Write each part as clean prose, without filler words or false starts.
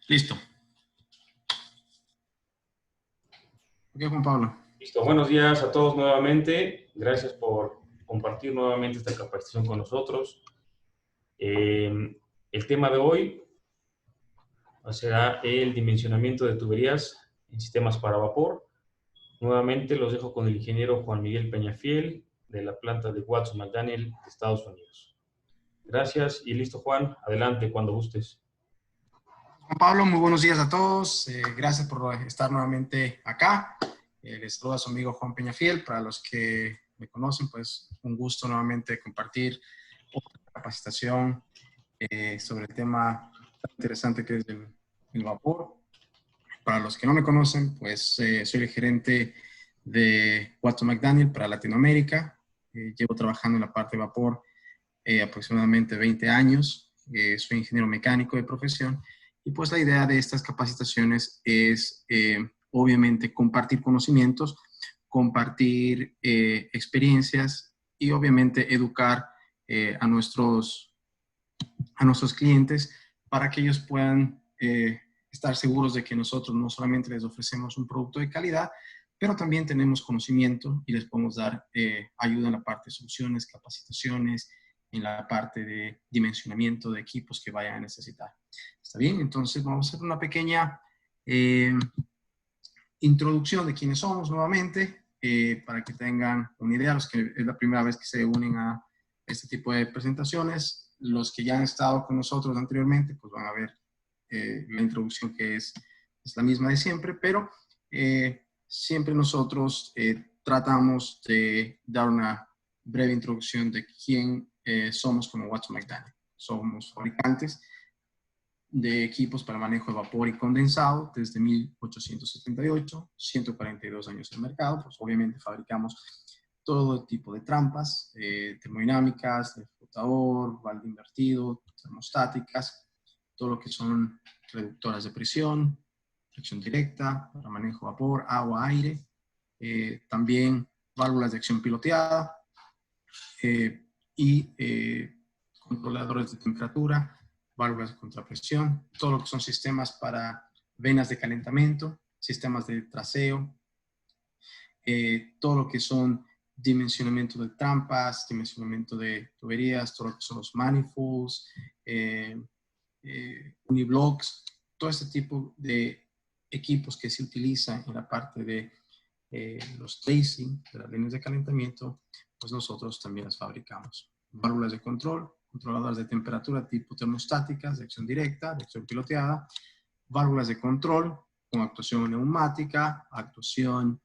Listo. Ok, Juan Pablo. Listo. Buenos días a todos nuevamente. Gracias por compartir nuevamente esta capacitación con nosotros. El tema de hoy será el dimensionamiento de tuberías en sistemas para vapor. Nuevamente los dejo con el ingeniero Juan Miguel Peñafiel de la planta de Watson McDaniel de Estados Unidos. Gracias y listo, Juan. Adelante cuando gustes. Juan Pablo, muy buenos días a todos. Gracias por estar nuevamente acá. Les saluda a su amigo Juan Peñafiel. Para los que me conocen, pues un gusto nuevamente compartir otra capacitación sobre el tema tan interesante que es el vapor. Para los que no me conocen, pues soy el gerente de Watson McDaniel para Latinoamérica. Llevo trabajando en la parte de vapor aproximadamente 20 años. Soy ingeniero mecánico de profesión. Y pues la idea de estas capacitaciones es obviamente compartir conocimientos, compartir experiencias y obviamente educar a nuestros clientes para que ellos puedan estar seguros de que nosotros no solamente les ofrecemos un producto de calidad, pero también tenemos conocimiento y les podemos dar ayuda en la parte de soluciones, capacitaciones, en la parte de dimensionamiento de equipos que vayan a necesitar. ¿Está bien? Entonces vamos a hacer una pequeña introducción de quiénes somos nuevamente, para que tengan una idea, los que es la primera vez que se unen a este tipo de presentaciones. Los que ya han estado con nosotros anteriormente, pues van a ver la introducción que es la misma de siempre, pero siempre nosotros tratamos de dar una breve introducción de quién somos como Watson McDaniel. Somos fabricantes de equipos para manejo de vapor y condensado desde 1878, 142 años en el mercado. Pues obviamente fabricamos todo tipo de trampas, termodinámicas, de flotador, balde invertido, termostáticas, todo lo que son reductoras de presión, acción directa para manejo de vapor, agua, aire, también válvulas de acción piloteada y controladores de temperatura, válvulas de contrapresión, todo lo que son sistemas para venas de calentamiento, sistemas de traseo, todo lo que son dimensionamiento de trampas, dimensionamiento de tuberías, todo lo que son los manifolds, uniblocks, todo este tipo de equipos que se utilizan en la parte de los tracing, de las líneas de calentamiento, pues nosotros también las fabricamos. Válvulas de control, controladoras de temperatura tipo termostáticas, de acción directa, de acción piloteada, válvulas de control con actuación neumática, actuación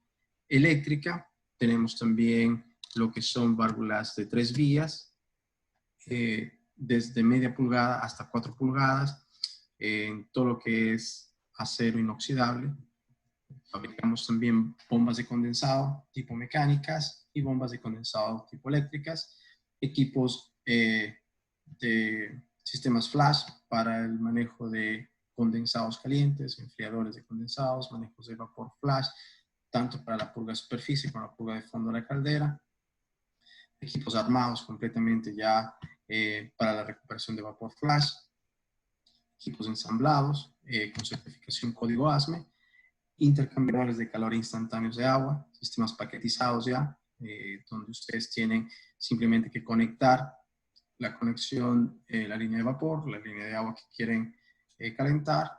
eléctrica. Tenemos también lo que son válvulas de 3 vías, desde media pulgada hasta 4 pulgadas, en todo lo que es acero inoxidable. Fabricamos también bombas de condensado tipo mecánicas y bombas de condensado tipo eléctricas, equipos de sistemas flash para el manejo de condensados calientes, enfriadores de condensados, manejos de vapor flash, tanto para la purga de superficie como la purga de fondo de la caldera, equipos armados completamente ya para la recuperación de vapor flash, equipos ensamblados con certificación código ASME, intercambiadores de calor instantáneos de agua, sistemas paquetizados ya, donde ustedes tienen simplemente que conectar la conexión, la línea de vapor, la línea de agua que quieren calentar,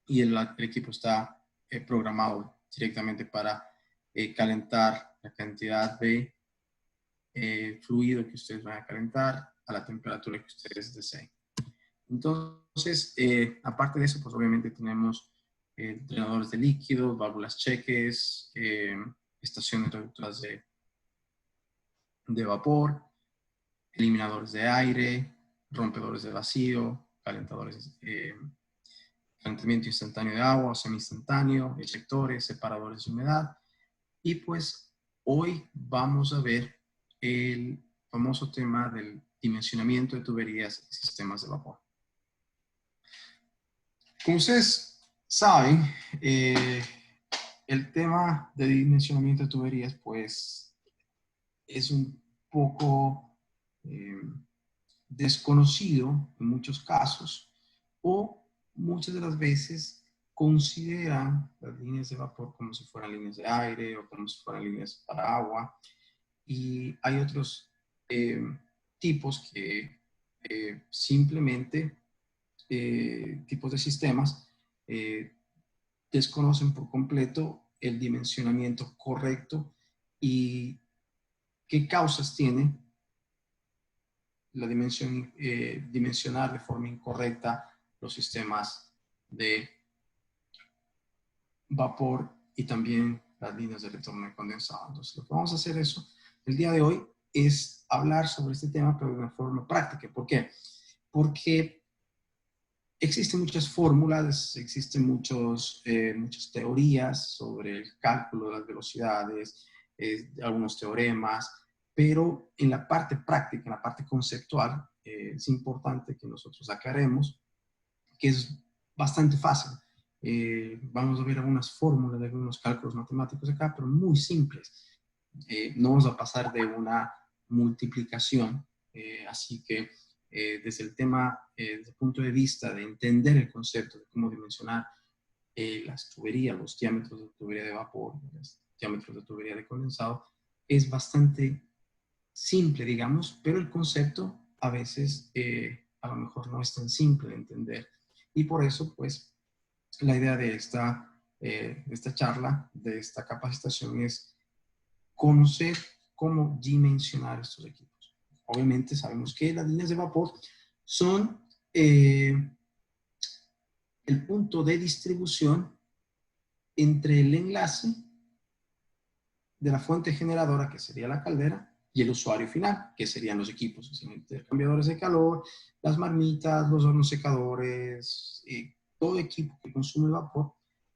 y el equipo está programado directamente para calentar la cantidad de fluido que ustedes van a calentar a la temperatura que ustedes deseen. Entonces, aparte de eso, pues obviamente tenemos drenadores de líquidos, válvulas cheques, estaciones reductoras de vapor, eliminadores de aire, rompedores de vacío, calentadores, calentamiento instantáneo de agua o semi-instantáneo, eyectores, separadores de humedad. Y pues hoy vamos a ver el famoso tema del dimensionamiento de tuberías y sistemas de vapor. Como ustedes saben, el tema de dimensionamiento de tuberías pues es un poco desconocido en muchos casos, o muchas de las veces consideran las líneas de vapor como si fueran líneas de aire o como si fueran líneas para agua. Y hay otros tipos que simplemente, tipos de sistemas, desconocen por completo el dimensionamiento correcto y qué causas tiene la dimensionar de forma incorrecta los sistemas de vapor y también las líneas de retorno de condensado. Entonces, lo que vamos a hacer el día de hoy es hablar sobre este tema, pero de una forma práctica. ¿Por qué? Porque existen muchas fórmulas, existen muchas teorías sobre el cálculo de las velocidades, algunos teoremas, pero en la parte práctica, en la parte conceptual, es importante que nosotros aclaremos que es bastante fácil. Vamos a ver algunas fórmulas de algunos cálculos matemáticos acá, pero muy simples. No vamos a pasar de una multiplicación, así que desde el punto de vista de entender el concepto de cómo dimensionar las tuberías, los diámetros de tubería de vapor, los diámetros de tubería de condensado, es bastante simple, digamos, pero el concepto a veces a lo mejor no es tan simple de entender. Y por eso, pues, la idea de esta charla, de esta capacitación, es conocer cómo dimensionar estos equipos. Obviamente sabemos que las líneas de vapor son el punto de distribución entre el enlace de la fuente generadora, que sería la caldera, y el usuario final, que serían los equipos, los intercambiadores de calor, las marmitas, los hornos secadores, todo equipo que consume vapor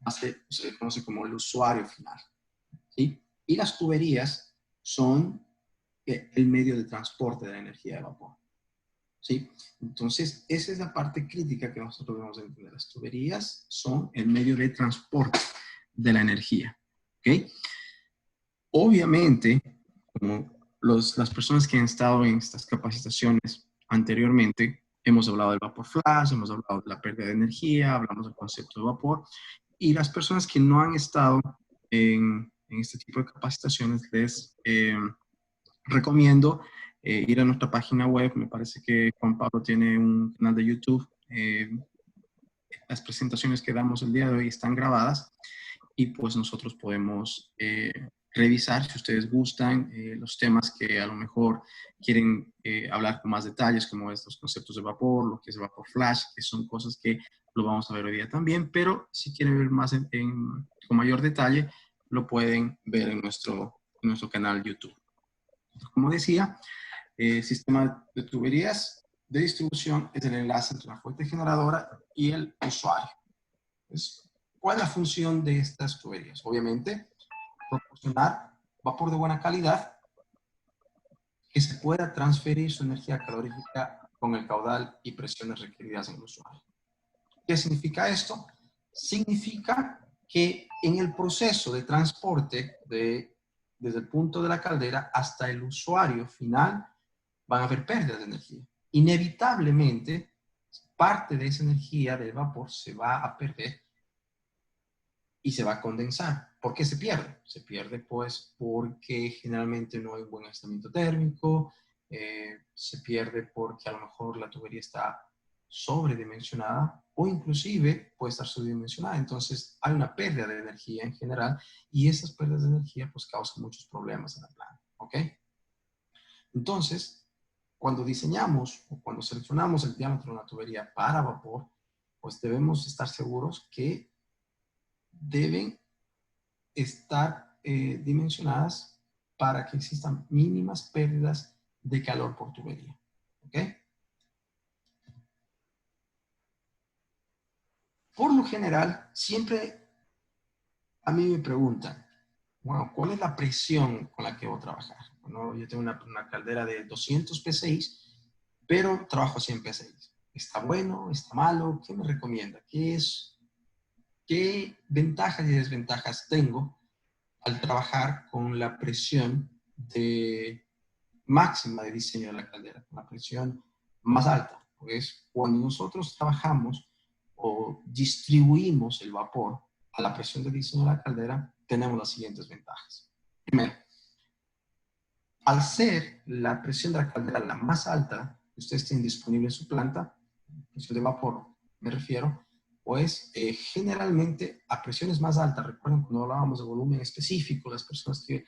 se le conoce como el usuario final, ¿sí? Y las tuberías son el medio de transporte de la energía de vapor, ¿sí? Entonces, esa es la parte crítica que nosotros debemos entender. Las tuberías son el medio de transporte de la energía, ¿ok? Obviamente, como las personas que han estado en estas capacitaciones anteriormente, hemos hablado del vapor flash, hemos hablado de la pérdida de energía, hablamos del concepto de vapor, y las personas que no han estado en este tipo de capacitaciones, les recomiendo ir a nuestra página web. Me parece que Juan Pablo tiene un canal de YouTube. Las presentaciones que damos el día de hoy están grabadas y pues nosotros podemos revisar, si ustedes gustan, los temas que a lo mejor quieren hablar con más detalles, como estos conceptos de vapor, lo que es vapor flash, que son cosas que lo vamos a ver hoy día también, pero si quieren ver más con mayor detalle, lo pueden ver en nuestro canal YouTube. Como decía, sistema de tuberías de distribución es el enlace entre la fuente generadora y el usuario. Entonces, ¿cuál es la función de estas tuberías? Obviamente, proporcionar vapor de buena calidad que se pueda transferir su energía calorífica con el caudal y presiones requeridas en el usuario. ¿Qué significa esto? Significa que en el proceso de transporte desde el punto de la caldera hasta el usuario final van a haber pérdidas de energía. Inevitablemente, parte de esa energía del vapor se va a perder y se va a condensar. ¿Por qué se pierde? Se pierde pues porque generalmente no hay un buen aislamiento térmico, se pierde porque a lo mejor la tubería está sobredimensionada o inclusive puede estar subdimensionada. Entonces hay una pérdida de energía en general y esas pérdidas de energía pues causan muchos problemas en la planta. ¿Ok? Entonces, cuando diseñamos o cuando seleccionamos el diámetro de una tubería para vapor, pues debemos estar seguros que deben estar dimensionadas para que existan mínimas pérdidas de calor por tubería. ¿Ok? Por lo general, siempre a mí me preguntan, bueno, ¿cuál es la presión con la que voy a trabajar? Bueno, yo tengo una caldera de 200 PSI, pero trabajo a 100 PSI. ¿Está bueno? ¿Está malo? ¿Qué me recomienda? ¿Qué ventajas y desventajas tengo al trabajar con la presión máxima de diseño de la caldera, con la presión más alta? Pues cuando nosotros trabajamos o cuando distribuimos el vapor a la presión de diseño de la caldera, tenemos las siguientes ventajas. Primero, al ser la presión de la caldera la más alta que ustedes tienen disponible en su planta, presión de vapor me refiero, pues generalmente a presiones más altas, recuerden cuando hablábamos de volumen específico, las personas que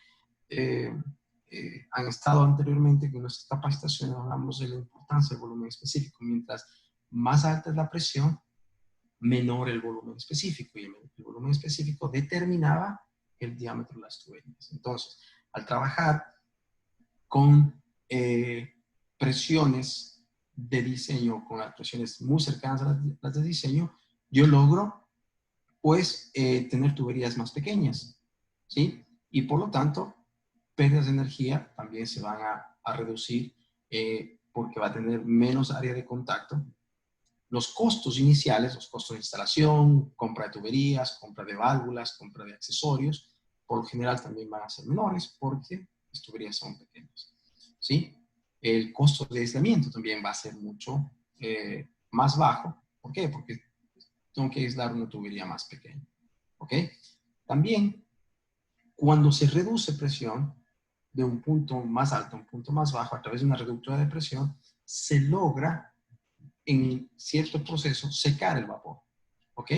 han estado anteriormente en nuestras capacitaciones hablamos de la importancia del volumen específico. Mientras más alta es la presión, menor el volumen específico, y el volumen específico determinaba el diámetro de las tuberías. Entonces, al trabajar con presiones de diseño, con las presiones muy cercanas a las de diseño, yo logro pues tener tuberías más pequeñas, ¿sí? Y por lo tanto, pérdidas de energía también se van a reducir porque va a tener menos área de contacto. Los costos iniciales, los costos de instalación, compra de tuberías, compra de válvulas, compra de accesorios, por lo general también van a ser menores porque las tuberías son pequeñas, ¿sí? El costo de aislamiento también va a ser mucho más bajo. ¿Por qué? Porque tengo que aislar una tubería más pequeña, ¿ok? También, cuando se reduce presión de un punto más alto a un punto más bajo a través de una reductora de presión, se logra en cierto proceso secar el vapor, ¿ok?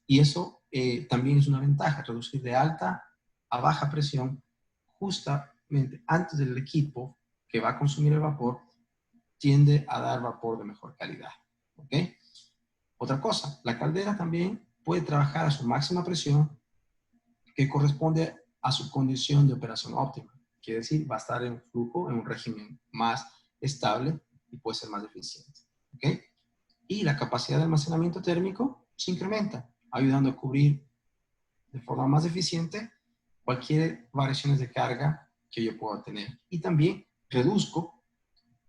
Y eso también es una ventaja, reducir de alta a baja presión justamente antes del equipo que va a consumir el vapor tiende a dar vapor de mejor calidad, ¿ok? Otra cosa, la caldera también puede trabajar a su máxima presión que corresponde a su condición de operación óptima. Quiere decir, va a estar en un flujo, en un régimen más estable y puede ser más eficiente, ¿ok? Y la capacidad de almacenamiento térmico se incrementa, ayudando a cubrir de forma más eficiente cualquier variaciones de carga que yo pueda tener. Y también reduzco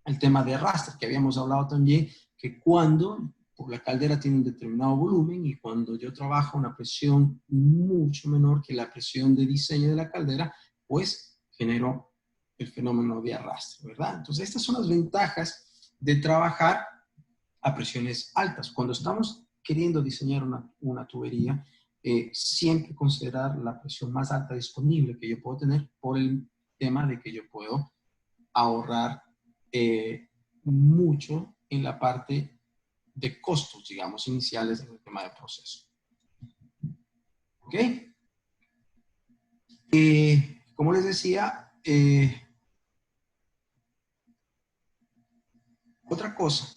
el tema de arrastre, que habíamos hablado también, que cuando la caldera tiene un determinado volumen y cuando yo trabajo a una presión mucho menor que la presión de diseño de la caldera, pues genero el fenómeno de arrastre, ¿verdad? Entonces, estas son las ventajas de trabajar a presiones altas. Cuando estamos queriendo diseñar una tubería, siempre considerar la presión más alta disponible que yo puedo tener por el tema de que yo puedo ahorrar mucho en la parte de costos, digamos, iniciales en el tema de proceso. ¿Ok? Como les decía, otra cosa,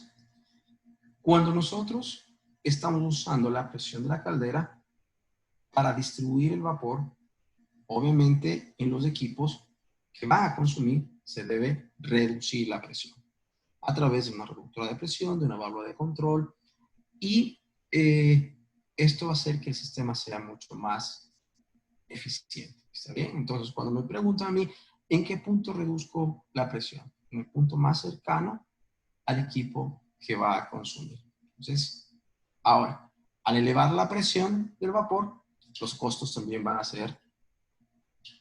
cuando nosotros estamos usando la presión de la caldera para distribuir el vapor, obviamente en los equipos que van a consumir se debe reducir la presión a través de una reductora de presión, de una válvula de control, y esto va a hacer que el sistema sea mucho más eficiente. ¿Está bien? Entonces, cuando me preguntan a mí, ¿en qué punto reduzco la presión? En el punto más cercano al equipo que va a consumir. Entonces, ahora, al elevar la presión del vapor, los costos también van a ser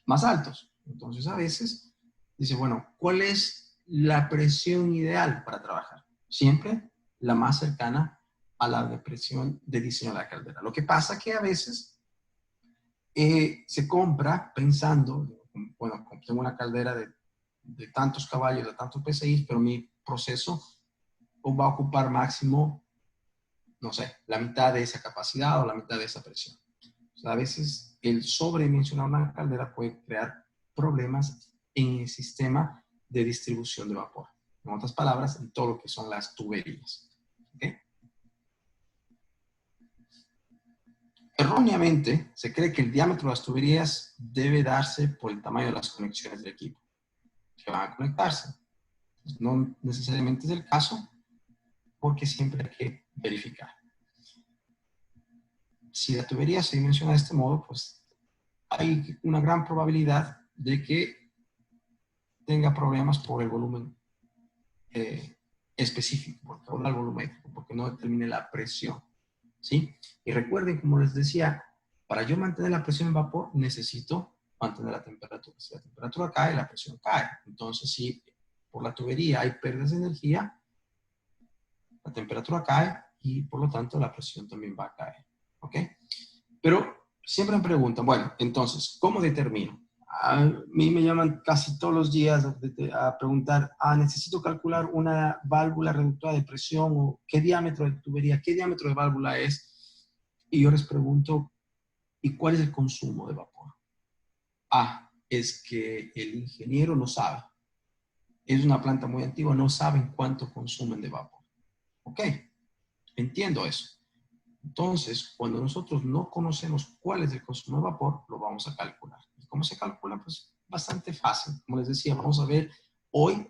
más altos. Entonces, a veces, dice, bueno, ¿cuál es la presión ideal para trabajar? Siempre la más cercana a la de presión de diseño de la caldera. Lo que pasa que a veces se compra pensando, bueno, tengo una caldera de tantos caballos, de tantos PSI, pero mi proceso va a ocupar máximo, no sé, la mitad de esa capacidad o la mitad de esa presión. O sea, a veces el sobredimensionar una caldera puede crear problemas en el sistema de distribución de vapor. En otras palabras, en todo lo que son las tuberías. ¿Okay? Erróneamente, se cree que el diámetro de las tuberías debe darse por el tamaño de las conexiones del equipo que van a conectarse. No necesariamente es el caso, porque siempre hay que verificar. Si la tubería se dimensiona de este modo, pues hay una gran probabilidad de que tenga problemas por el volumen específico, por el volumétrico, porque no determine la presión, ¿sí? Y recuerden, como les decía, para yo mantener la presión en vapor, necesito mantener la temperatura. Si la temperatura cae, la presión cae. Entonces, si por la tubería hay pérdidas de energía, la temperatura cae y por lo tanto la presión también va a caer. ¿Ok? Pero siempre me preguntan, bueno, entonces, ¿cómo determino? A mí me llaman casi todos los días a preguntar, necesito calcular una válvula reductora de presión o qué diámetro de tubería, qué diámetro de válvula es. Y yo les pregunto, ¿y cuál es el consumo de vapor? Es que el ingeniero no sabe. Es una planta muy antigua, no saben cuánto consumen de vapor. ¿Ok? Entiendo eso. Entonces, cuando nosotros no conocemos cuál es el consumo de vapor, lo vamos a calcular. ¿Y cómo se calcula? Pues bastante fácil. Como les decía, vamos a ver hoy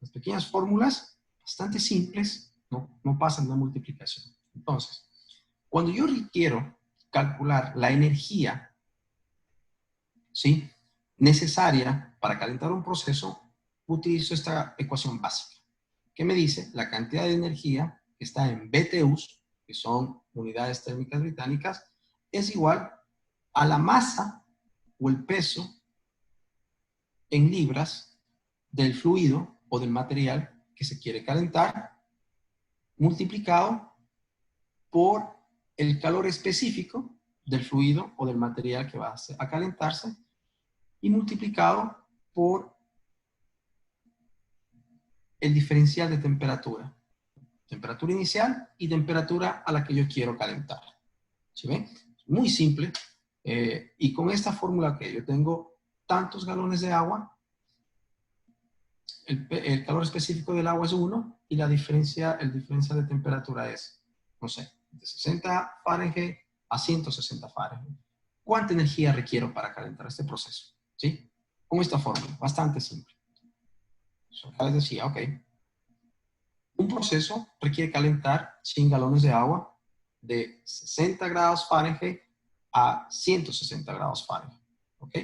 las pequeñas fórmulas bastante simples, no pasan de multiplicación. Entonces, cuando yo quiero calcular la energía, ¿sí?, necesaria para calentar un proceso, utilizo esta ecuación básica, que me dice la cantidad de energía que está en BTUs, que son unidades térmicas británicas, es igual a la masa o el peso en libras del fluido o del material que se quiere calentar, multiplicado por el calor específico del fluido o del material que va a calentarse y multiplicado por el diferencial de temperatura. Temperatura inicial y temperatura a la que yo quiero calentar. ¿Sí ven? Muy simple. Y con esta fórmula que yo tengo tantos galones de agua, el calor específico del agua es 1 y el diferencial de temperatura es, no sé, de 60 Fahrenheit a 160 Fahrenheit. ¿Cuánta energía requiero para calentar este proceso? ¿Sí? Con esta fórmula, bastante simple. Acá les decía, ok, un proceso requiere calentar 100 galones de agua de 60 grados Fahrenheit a 160 grados Fahrenheit. ¿Ok?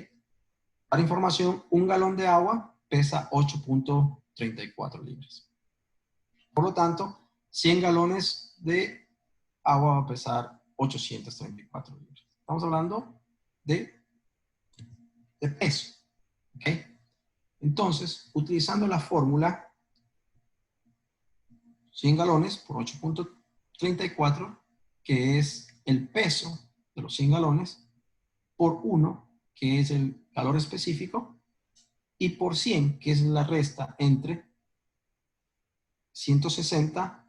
Para información, un galón de agua pesa 8.34 libras. Por lo tanto, 100 galones de agua va a pesar 834 libras. Estamos hablando de peso. ¿Ok? Entonces, utilizando la fórmula 100 galones por 8.34, que es el peso de los 100 galones, por 1, que es el calor específico, y por 100, que es la resta entre 160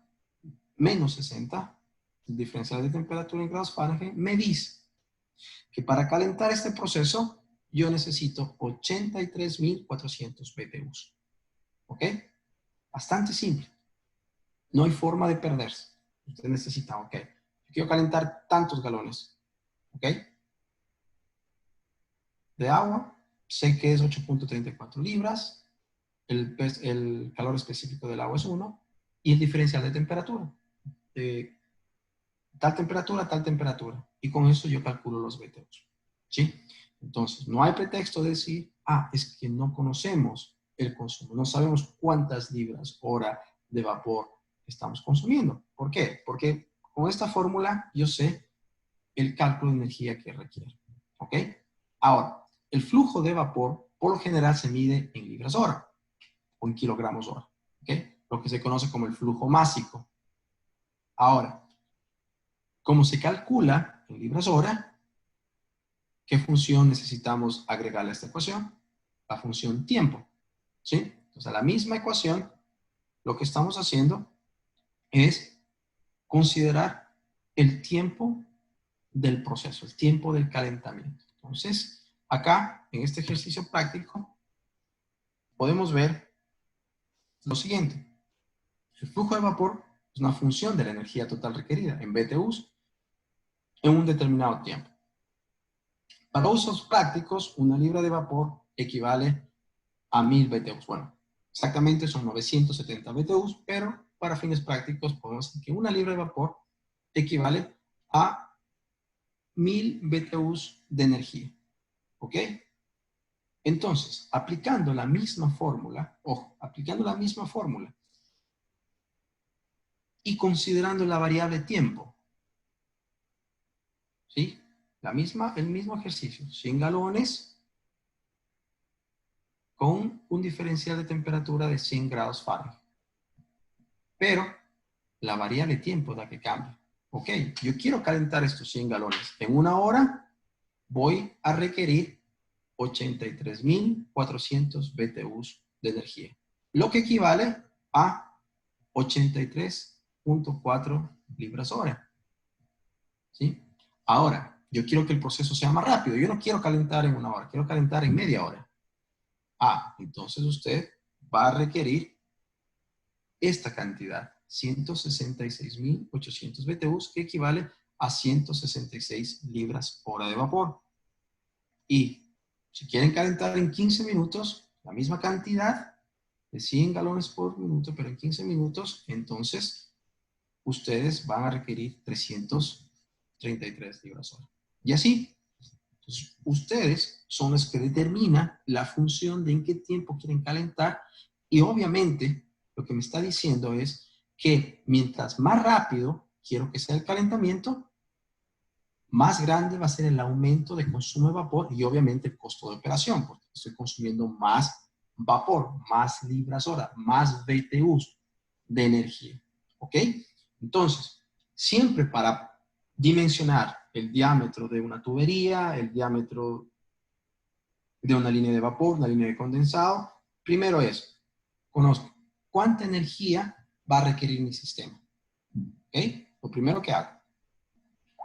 menos 60, el diferencial de temperatura en grados Fahrenheit, me dice que para calentar este proceso yo necesito 83.400 BTUs. ¿Ok? Bastante simple. No hay forma de perderse. Usted necesita, ok, yo quiero calentar tantos galones, ok, de agua, sé que es 8.34 libras, el calor específico del agua es 1, y el diferencial de temperatura. Tal temperatura, y con eso yo calculo los BTUs, ¿sí? Entonces, no hay pretexto de decir, es que no conocemos el consumo, no sabemos cuántas libras hora de vapor estamos consumiendo. ¿Por qué? Porque con esta fórmula yo sé el cálculo de energía que requiere, ¿ok? Ahora, el flujo de vapor por lo general se mide en libras hora o en kilogramos hora, ¿ok? Lo que se conoce como el flujo másico. Ahora, ¿cómo se calcula en libras hora? ¿Qué función necesitamos agregarle a esta ecuación? La función tiempo, ¿sí? Entonces, a la misma ecuación, lo que estamos haciendo es considerar el tiempo del proceso, el tiempo del calentamiento. Entonces, acá, en este ejercicio práctico, podemos ver lo siguiente. El flujo de vapor es una función de la energía total requerida en BTUs en un determinado tiempo. Para usos prácticos, una libra de vapor equivale a 1000 BTUs. Bueno, exactamente son 970 BTUs, pero para fines prácticos podemos decir que una libra de vapor equivale a 1000 BTUs de energía. ¿Ok? Entonces, aplicando la misma fórmula, ojo, aplicando la misma fórmula y considerando la variable tiempo, ¿sí? El mismo ejercicio, 100 galones con un diferencial de temperatura de 100 grados Fahrenheit. Pero la variable tiempo es la que cambia. Ok, yo quiero calentar estos 100 galones. En una hora voy a requerir 83.400 BTUs de energía, lo que equivale a 83.4 libras hora. ¿Sí? Ahora, yo quiero que el proceso sea más rápido. Yo no quiero calentar en una hora, quiero calentar en media hora. Entonces usted va a requerir esta cantidad, 166.800 BTUs, que equivale a 166 libras hora de vapor. Y si quieren calentar en 15 minutos, la misma cantidad de 100 galones por minuto, pero en 15 minutos, entonces ustedes van a requerir 333 libras hora. Y así, entonces, ustedes son los que determinan la función de en qué tiempo quieren calentar, y obviamente lo que me está diciendo es que mientras más rápido quiero que sea el calentamiento, más grande va a ser el aumento de consumo de vapor y obviamente el costo de operación, porque estoy consumiendo más vapor, más libras hora, más BTUs de energía. ¿Ok? Entonces, siempre para dimensionar el diámetro de una tubería, el diámetro de una línea de vapor, una línea de condensado, primero es, conozco cuánta energía va a requerir mi sistema. ¿Ok? Lo primero que hago.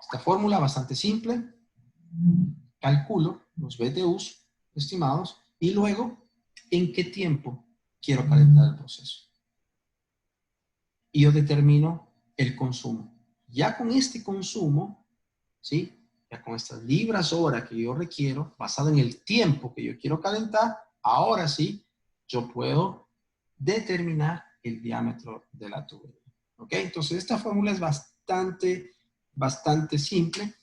Esta fórmula bastante simple, calculo los BTUs estimados y luego en qué tiempo quiero calentar el proceso. Y yo determino el consumo. Ya con este consumo, ¿sí? Ya con estas libras hora que yo requiero, basado en el tiempo que yo quiero calentar, ahora sí, yo puedo determinar el diámetro de la tubería. ¿Ok? Entonces, esta fórmula es bastante simple.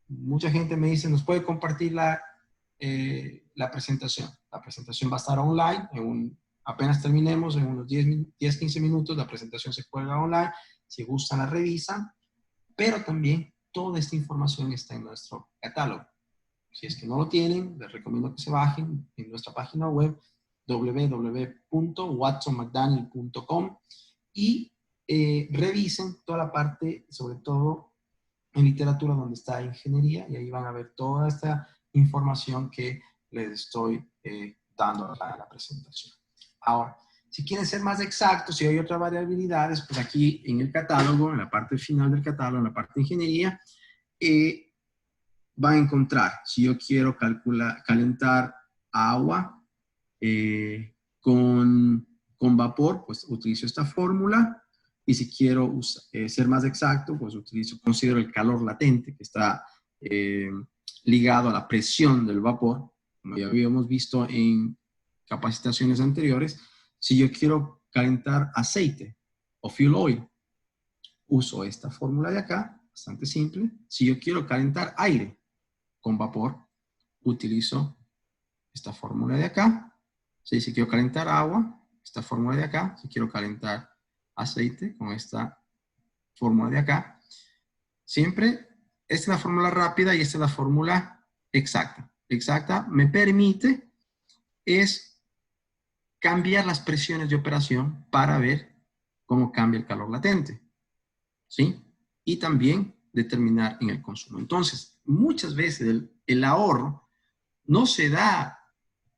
Mucha gente me dice, ¿nos puede compartir la presentación? La presentación va a estar online. Apenas terminemos, en unos 10-15 minutos, la presentación se cuelga online. Si gustan, la revisan. Pero también toda esta información está en nuestro catálogo. Si es que no lo tienen, les recomiendo que se bajen en nuestra página web www.watsonmcdaniel.com y revisen toda la parte, sobre todo en literatura, donde está ingeniería, y ahí van a ver toda esta información que les estoy dando a la presentación. Ahora, si quieren ser más exactos, si hay otras variabilidades, pues aquí en el catálogo, en la parte final del catálogo, en la parte de ingeniería, van a encontrar, si yo quiero calentar agua con vapor, pues utilizo esta fórmula. Y si quiero ser más exacto, pues considero el calor latente, que está ligado a la presión del vapor, como ya habíamos visto en capacitaciones anteriores. Si yo quiero calentar aceite o fuel oil, uso esta fórmula de acá, bastante simple. Si yo quiero calentar aire con vapor, utilizo esta fórmula de acá. Si quiero calentar agua, esta fórmula de acá. Si quiero calentar aceite, con esta fórmula de acá. Siempre, esta es la fórmula rápida y esta es la fórmula exacta. Exacta me permite cambiar las presiones de operación para ver cómo cambia el calor latente. ¿Sí? Y también determinar en el consumo. Entonces, muchas veces el ahorro no se da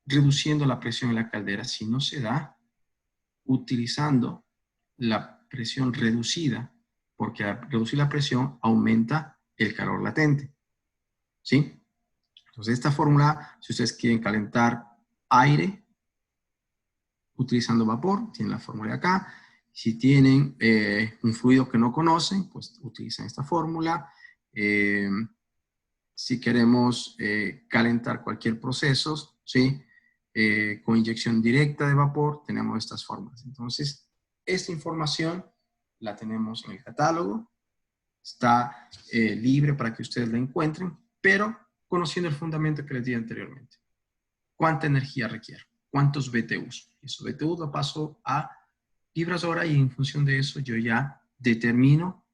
reduciendo la presión en la caldera, sino se da utilizando la presión reducida, porque al reducir la presión aumenta el calor latente. ¿Sí? Entonces, esta fórmula, si ustedes quieren calentar aire utilizando vapor, tienen la fórmula de acá. Si tienen un fluido que no conocen, pues utilizan esta fórmula. Si queremos calentar cualquier proceso, ¿sí? Con inyección directa de vapor, tenemos estas formas. Entonces, esta información la tenemos en el catálogo. Está libre para que ustedes la encuentren, pero conociendo el fundamento que les di anteriormente. ¿Cuánta energía requiero? ¿Cuántos BTUs? Esos BTUs lo paso a libras hora y en función de eso yo ya determino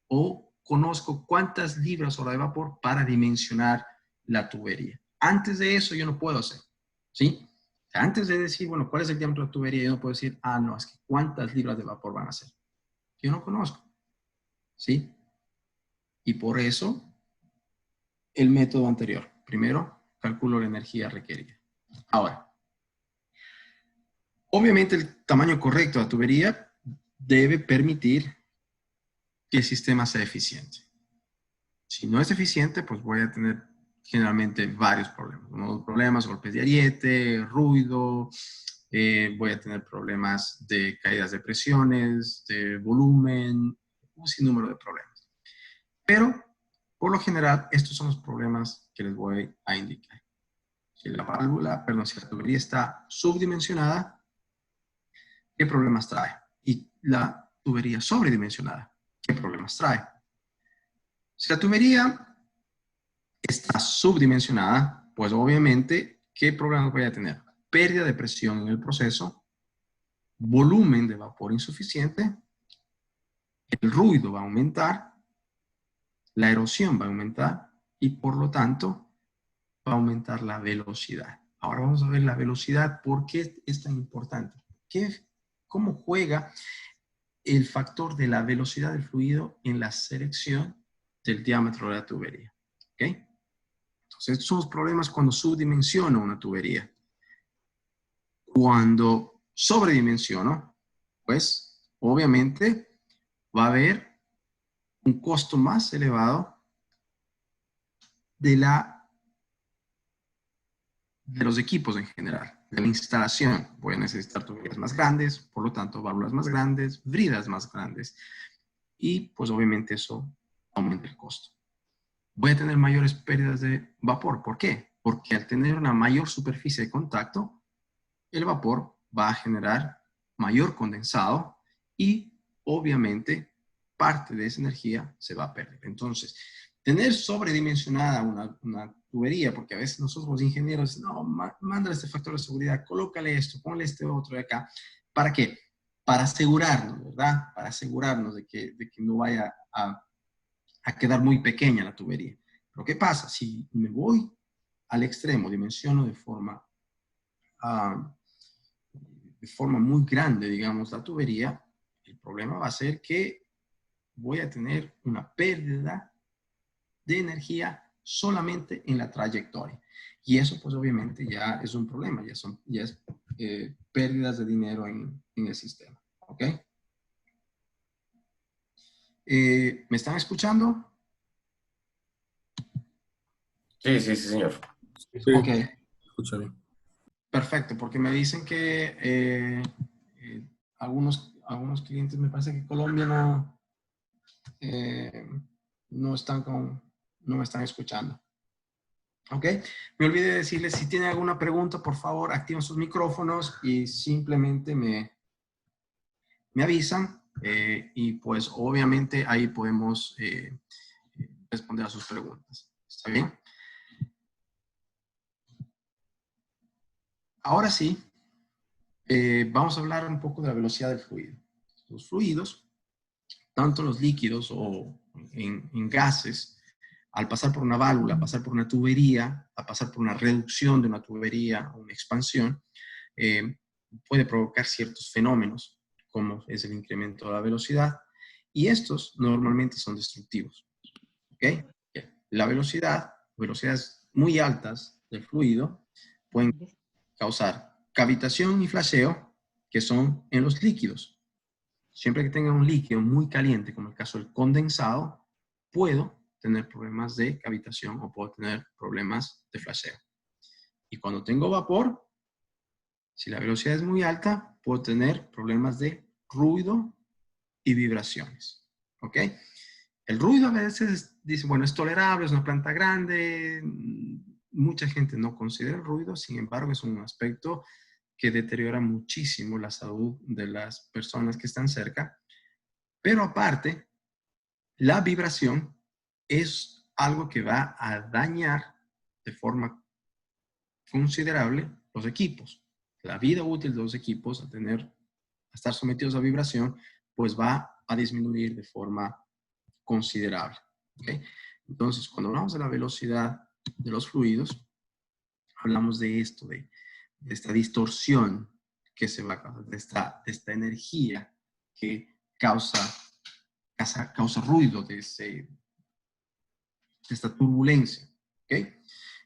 o conozco cuántas libras hora de vapor para dimensionar la tubería. Antes de eso yo no puedo hacer, ¿sí? Antes de decir, bueno, ¿cuál es el diámetro de la tubería? Yo no puedo decir, no, es que cuántas libras de vapor van a ser. yo no conozco, ¿sí? Y por eso el método anterior. Primero, calculo la energía requerida. Ahora, obviamente el tamaño correcto de la tubería debe permitir que el sistema sea eficiente. Si no es eficiente, pues voy a tener generalmente varios problemas. Uno de los problemas, golpes de ariete, ruido, voy a tener problemas de caídas de presiones, de volumen, un sinnúmero de problemas. Pero, por lo general, estos son los problemas que les voy a indicar. Si la válvula, perdón, si la tubería está subdimensionada, ¿qué problemas trae? Y la tubería sobredimensionada, ¿qué problemas trae? Si la tubería está subdimensionada, pues obviamente, ¿qué problemas voy a tener? Pérdida de presión en el proceso, volumen de vapor insuficiente, el ruido va a aumentar, la erosión va a aumentar y por lo tanto va a aumentar la velocidad. Ahora vamos a ver la velocidad, ¿por qué es tan importante? ¿Cómo juega el factor de la velocidad del fluido en la selección del diámetro de la tubería? ¿Ok? Entonces, estos son los problemas cuando subdimensiono una tubería. Cuando sobredimensiono, pues, obviamente, va a haber un costo más elevado de los equipos en general, de la instalación. Voy a necesitar tuberías más grandes, por lo tanto, válvulas más grandes, bridas más grandes, y pues obviamente eso aumenta el costo. Voy a tener mayores pérdidas de vapor. ¿Por qué? Porque al tener una mayor superficie de contacto, el vapor va a generar mayor condensado y obviamente parte de esa energía se va a perder. Entonces, tener sobredimensionada una tubería, porque a veces nosotros los ingenieros, no, mándale este factor de seguridad, colócale esto, ponle este otro de acá. ¿Para qué? Para asegurarnos, ¿verdad? Para asegurarnos de que no vaya a quedar muy pequeña la tubería. Pero ¿qué pasa? Si me voy al extremo, dimensiono de forma muy grande, digamos, la tubería, el problema va a ser que voy a tener una pérdida de energía solamente en la trayectoria. Y eso, pues, obviamente ya es un problema, ya es pérdidas de dinero en el sistema. ¿Ok? ¿Me están escuchando? Sí, sí, sí, señor. Sí, Ok, escucha bien. perfecto, porque me dicen que algunos clientes, me parece que Colombia no me están escuchando. ¿Ok? Me olvidé de decirles, si tienen alguna pregunta, por favor, activen sus micrófonos y simplemente me avisan y pues obviamente ahí podemos responder a sus preguntas. ¿Está bien? Ahora sí, vamos a hablar un poco de la velocidad del fluido. Los fluidos, tanto los líquidos o en gases, al pasar por una válvula, pasar por una tubería, a pasar por una reducción de una tubería o una expansión, puede provocar ciertos fenómenos, como es el incremento de la velocidad, y estos normalmente son destructivos. ¿Okay? La velocidades muy altas del fluido, pueden causar cavitación y flasheo, que son en los líquidos. Siempre que tenga un líquido muy caliente, como el caso del condensado, puedo tener problemas de cavitación o puedo tener problemas de flasheo. Y cuando tengo vapor, si la velocidad es muy alta, puedo tener problemas de ruido y vibraciones. ¿Ok? El ruido a veces dice, bueno, es tolerable, es una planta grande. Mucha gente no considera el ruido, sin embargo, es un aspecto que deteriora muchísimo la salud de las personas que están cerca. Pero aparte, la vibración es algo que va a dañar de forma considerable los equipos. La vida útil de los equipos, a estar sometidos a vibración, pues va a disminuir de forma considerable. ¿Okay? Entonces, cuando hablamos de la velocidad de los fluidos, hablamos de esto, de esta distorsión que se va a causar, de esta energía que causa causa ruido, de esta turbulencia. ¿Ok?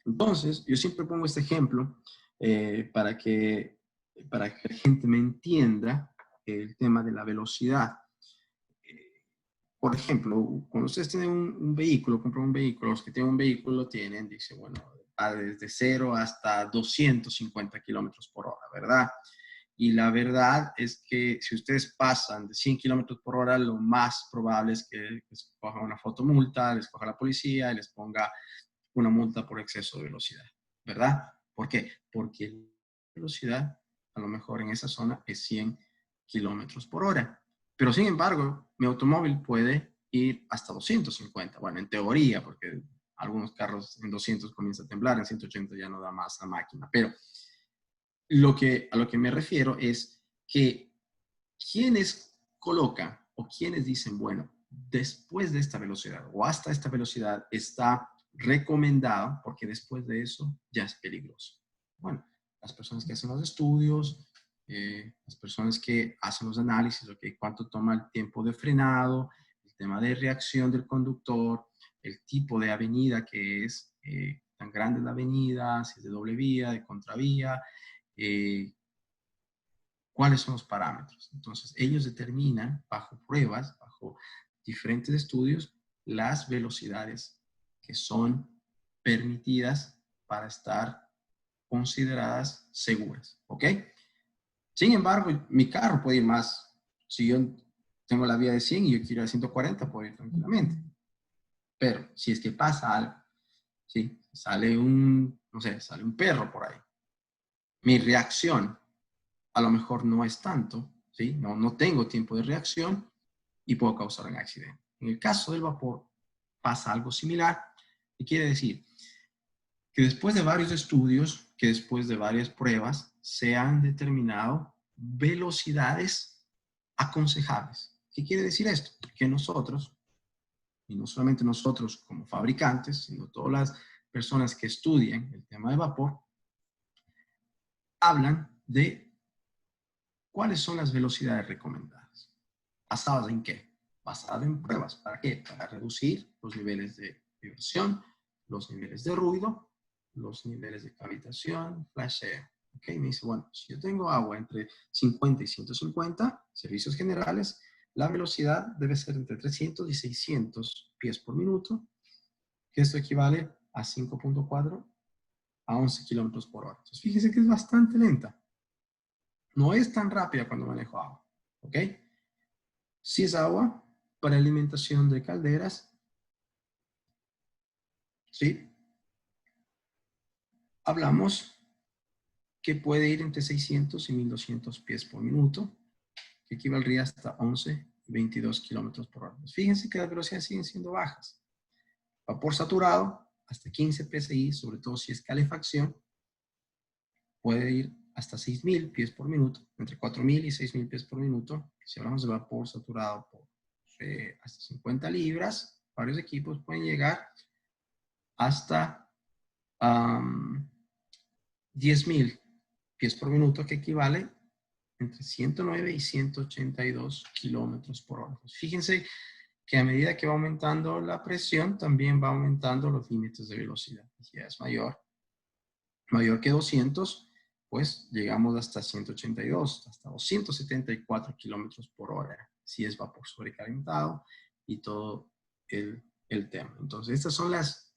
Entonces, yo siempre pongo este ejemplo para que la gente me entienda el tema de la velocidad. Por ejemplo, cuando ustedes tienen un vehículo, compran un vehículo, los que tienen un vehículo tienen, dice, bueno, va desde 0 hasta 250 kilómetros por hora, ¿verdad? Y la verdad es que si ustedes pasan de 100 kilómetros por hora, lo más probable es que les coja una fotomulta, les coja la policía y les ponga una multa por exceso de velocidad, ¿verdad? ¿Por qué? Porque la velocidad, a lo mejor en esa zona, es 100 kilómetros por hora. Pero sin embargo, mi automóvil puede ir hasta 250. Bueno, en teoría, porque algunos carros en 200 comienza a temblar, en 180 ya no da más la máquina. Pero a lo que me refiero es que quienes colocan o quienes dicen, bueno, después de esta velocidad o hasta esta velocidad está recomendado, porque después de eso ya es peligroso. Bueno, las personas que hacen los estudios, las personas que hacen los análisis, okay, cuánto toma el tiempo de frenado, el tema de reacción del conductor, el tipo de avenida que es, tan grande la avenida, si es de doble vía, de contravía, cuáles son los parámetros. Entonces, ellos determinan bajo pruebas, bajo diferentes estudios, las velocidades que son permitidas para estar consideradas seguras. ¿Ok? Sin embargo, mi carro puede ir más. Si yo tengo la vía de 100 y yo quiero ir a 140, puedo ir tranquilamente. Pero si es que pasa algo, ¿sí? Sale no sé, sale un perro por ahí. Mi reacción a lo mejor no es tanto, ¿sí? No tengo tiempo de reacción y puedo causar un accidente. En el caso del vapor pasa algo similar. ¿Qué quiere decir? Que después de varios estudios, que después de varias pruebas, se han determinado velocidades aconsejables. ¿Qué quiere decir esto? Que nosotros, y no solamente nosotros como fabricantes, sino todas las personas que estudian el tema de vapor, hablan de cuáles son las velocidades recomendadas. ¿Basadas en qué? Basada en pruebas. ¿Para qué? Para reducir los niveles de vibración, los niveles de ruido, los niveles de cavitación, flasheo. ¿Ok? Me dice, bueno, si yo tengo agua entre 50 y 150, servicios generales, la velocidad debe ser entre 300 y 600 pies por minuto, que esto equivale a 5.4 a 11 kilómetros por hora. Entonces, fíjense que es bastante lenta. No es tan rápida cuando manejo agua. ¿Ok? Si es agua para alimentación de calderas, ¿sí? Hablamos que puede ir entre 600 y 1200 pies por minuto, que equivaldría hasta 11 y 22 kilómetros por hora. Pues fíjense que las velocidades siguen siendo bajas. Vapor saturado, hasta 15 psi, sobre todo si es calefacción, puede ir hasta 6000 pies por minuto, entre 4000 y 6000 pies por minuto. Si hablamos de vapor saturado por hasta 50 libras, varios equipos pueden llegar hasta 10.000 pies por minuto, que equivale entre 109 y 182 kilómetros por hora. Pues fíjense que a medida que va aumentando la presión, también va aumentando los límites de velocidad. Si es mayor que 200, pues llegamos hasta 182, hasta 274 kilómetros por hora, si es vapor sobrecalentado y todo el tema. Entonces, estas son las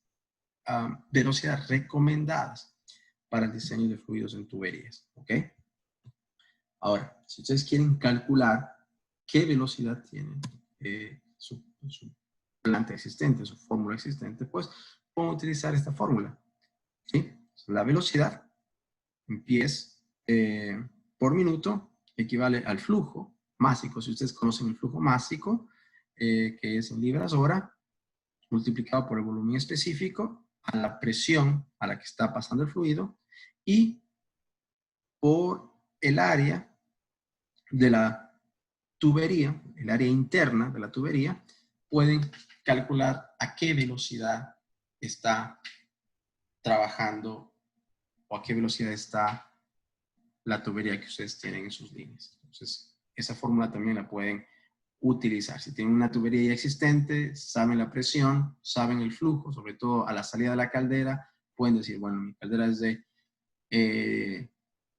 velocidades recomendadas para el diseño de fluidos en tuberías. ¿Ok? Ahora, si ustedes quieren calcular qué velocidad tiene su planta existente, su fórmula existente, pues pueden utilizar esta fórmula. ¿Sí? La velocidad en pies por minuto equivale al flujo másico. Si ustedes conocen el flujo másico, que es en libras hora, multiplicado por el volumen específico, a la presión a la que está pasando el fluido, y por el área de la tubería, el área interna de la tubería, pueden calcular a qué velocidad está trabajando o a qué velocidad está la tubería que ustedes tienen en sus líneas. Entonces, esa fórmula también la pueden utilizar. Si tienen una tubería ya existente, saben la presión, saben el flujo, sobre todo a la salida de la caldera, pueden decir, bueno, mi caldera es de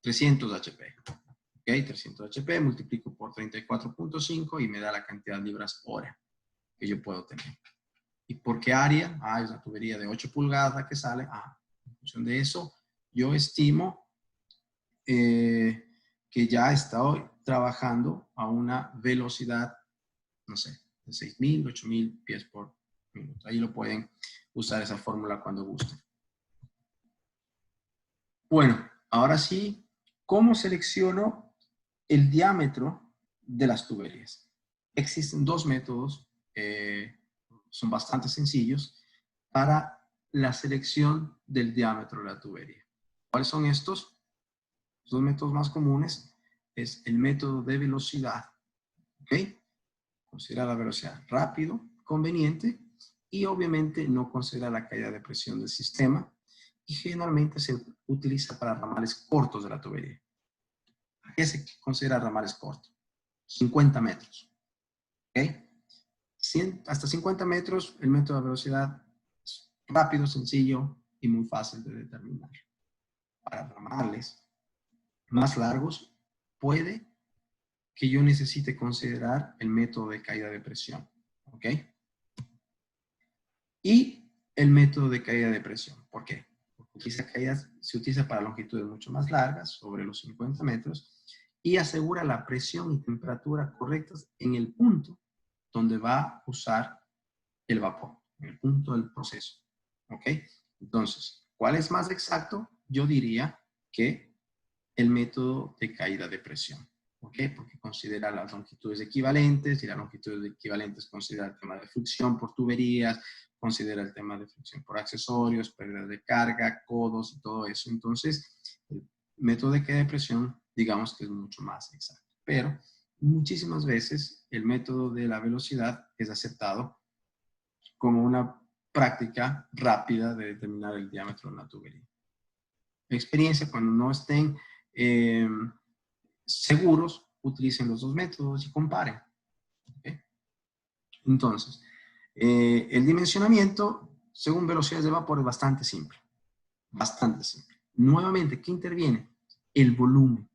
300 HP. ¿Ok? 300 HP, multiplico por 34.5 y me da la cantidad de libras hora que yo puedo tener. ¿Y por qué área? Ah, es una tubería de 8 pulgadas que sale. Ah, en función de eso, yo estimo que ya estoy trabajando a una velocidad, no sé, de 6.000, 8.000 pies por minuto. Ahí lo pueden usar esa fórmula cuando gusten. Bueno, ahora sí, ¿cómo selecciono el diámetro de las tuberías? Existen dos métodos, son bastante sencillos, para la selección del diámetro de la tubería. ¿Cuáles son estos? Los dos métodos más comunes es el método de velocidad. ¿Ok? Considera la velocidad rápido, conveniente, y obviamente no considera la caída de presión del sistema, y generalmente se utiliza para ramales cortos de la tubería. ¿A qué se considera ramales cortos? 50 metros. ¿Ok? Hasta 50 metros, el método de velocidad es rápido, sencillo y muy fácil de determinar. Para ramales más largos, puede que yo necesite considerar el método de caída de presión. ¿Ok? Y el método de caída de presión. ¿Por qué? Porque esa caída se utiliza para longitudes mucho más largas, sobre los 50 metros, y asegura la presión y temperatura correctas en el punto donde va a usar el vapor, en el punto del proceso. ¿Ok? Entonces, ¿cuál es más exacto? Yo diría que el método de caída de presión. ¿Por qué? Porque considera las longitudes equivalentes, y las longitudes equivalentes considera el tema de fricción por tuberías, considera el tema de fricción por accesorios, pérdida de carga, codos y todo eso. Entonces, el método de caída de presión, digamos que es mucho más exacto. Pero muchísimas veces el método de la velocidad es aceptado como una práctica rápida de determinar el diámetro de una tubería. Experiencia, cuando no estén seguros, utilicen los dos métodos y comparen. ¿Okay? Entonces, el dimensionamiento según velocidades de vapor es bastante simple. Bastante simple. Nuevamente, ¿qué interviene? El volumen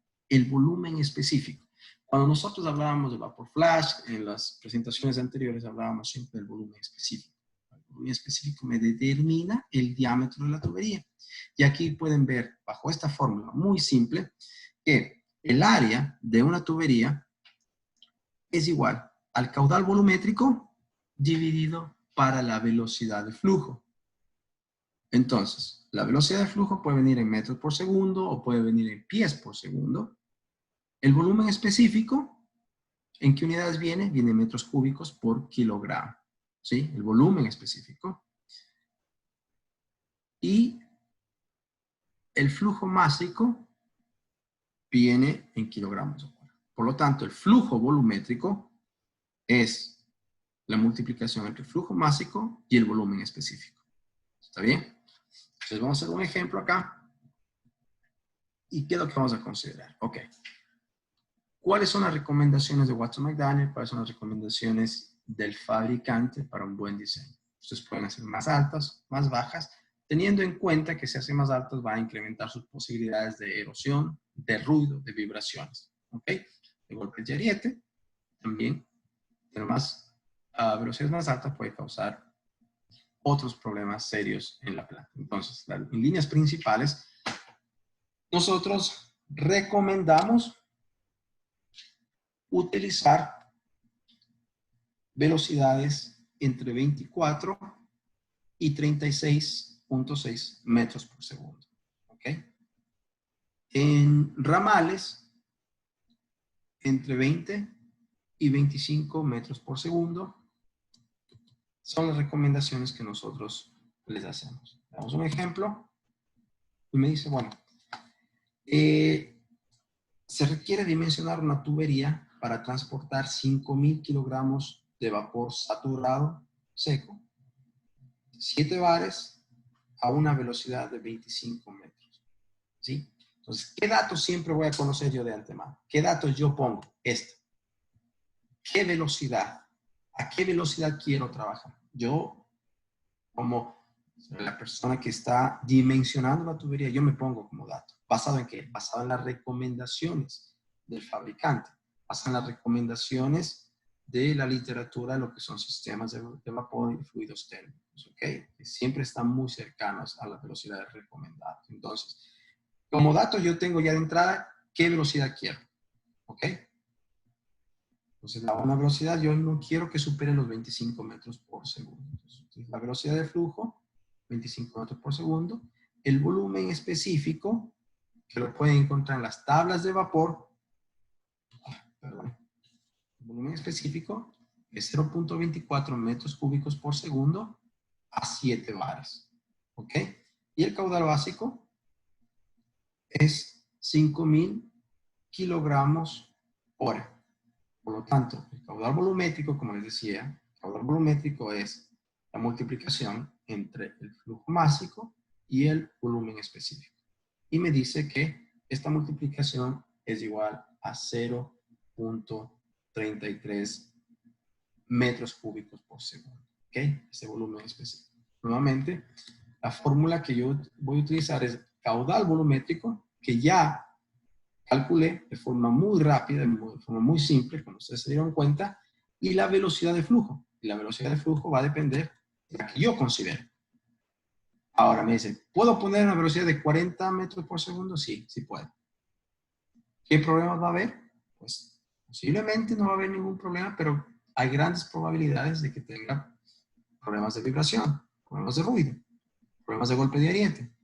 específico. Cuando nosotros hablábamos de vapor flash, en las presentaciones anteriores hablábamos siempre del volumen específico. El volumen específico me determina el diámetro de la tubería. Y aquí pueden ver, bajo esta fórmula muy simple, que el área de una tubería es igual al caudal volumétrico dividido para la velocidad de flujo. Entonces, la velocidad de flujo puede venir en metros por segundo o puede venir en pies por segundo. El volumen específico, ¿en qué unidades viene? Viene en metros cúbicos por kilogramo. ¿Sí? El volumen específico. Y el flujo másico viene en kilogramos. Por lo tanto, el flujo volumétrico es la multiplicación entre el flujo másico y el volumen específico. ¿Está bien? Entonces vamos a hacer un ejemplo acá. ¿Y qué es lo que vamos a considerar? Ok. ¿Cuáles son las recomendaciones de Watson-McDaniel? ¿Cuáles son las recomendaciones del fabricante para un buen diseño? Ustedes pueden hacer más altas, más bajas, teniendo en cuenta que si hace más altas va a incrementar sus posibilidades de erosión, de ruido, de vibraciones. ¿Ok? De golpes de ariete, también, pero más velocidades más altas puede causar otros problemas serios en la planta. Entonces, en líneas principales, nosotros recomendamos utilizar velocidades entre 24 y 36.6 metros por segundo. ¿Ok? En ramales, entre 20 y 25 metros por segundo son las recomendaciones que nosotros les hacemos. Damos un ejemplo y me dice, bueno, se requiere dimensionar una tubería para transportar 5.000 kilogramos de vapor saturado seco, 7 bares a una velocidad de 25 metros. ¿Sí? Entonces, ¿qué datos siempre voy a conocer yo de antemano? ¿Qué datos yo pongo? Este. ¿qué velocidad? ¿A qué velocidad quiero trabajar? Yo, como la persona que está dimensionando la tubería, yo me pongo como dato. ¿Basado en qué? Basado en las recomendaciones del fabricante. Basado en las recomendaciones de la literatura, lo que son sistemas de vapor y fluidos térmicos, ¿ok? Que siempre están muy cercanos a las velocidades recomendadas. Entonces, como dato yo tengo ya de entrada qué velocidad quiero, ¿ok? Entonces, la buena velocidad yo no quiero que supere los 25 metros por segundo. Entonces, la velocidad de flujo, 25 metros por segundo. El volumen específico, que lo pueden encontrar en las tablas de vapor, perdón, el volumen específico es 0.24 metros cúbicos por segundo a 7 bares, ¿ok? Y el caudal básico es 5.000 kilogramos hora. Por lo tanto, el caudal volumétrico, como les decía, el caudal volumétrico es la multiplicación entre el flujo másico y el volumen específico. Y me dice que esta multiplicación es igual a 0.33 metros cúbicos por segundo. ¿Ok? Ese volumen específico. Nuevamente, la fórmula que yo voy a utilizar es caudal volumétrico, que ya calculé de forma muy rápida, de forma muy simple, como ustedes se dieron cuenta, y la velocidad de flujo. Y la velocidad de flujo va a depender de la que yo considero. Ahora me dicen, ¿puedo poner una velocidad de 40 metros por segundo? Sí, sí puedo. ¿Qué problemas va a haber? Pues posiblemente no va a haber ningún problema, pero hay grandes probabilidades de que tenga problemas de vibración, problemas de ruido, problemas de golpe de ariete.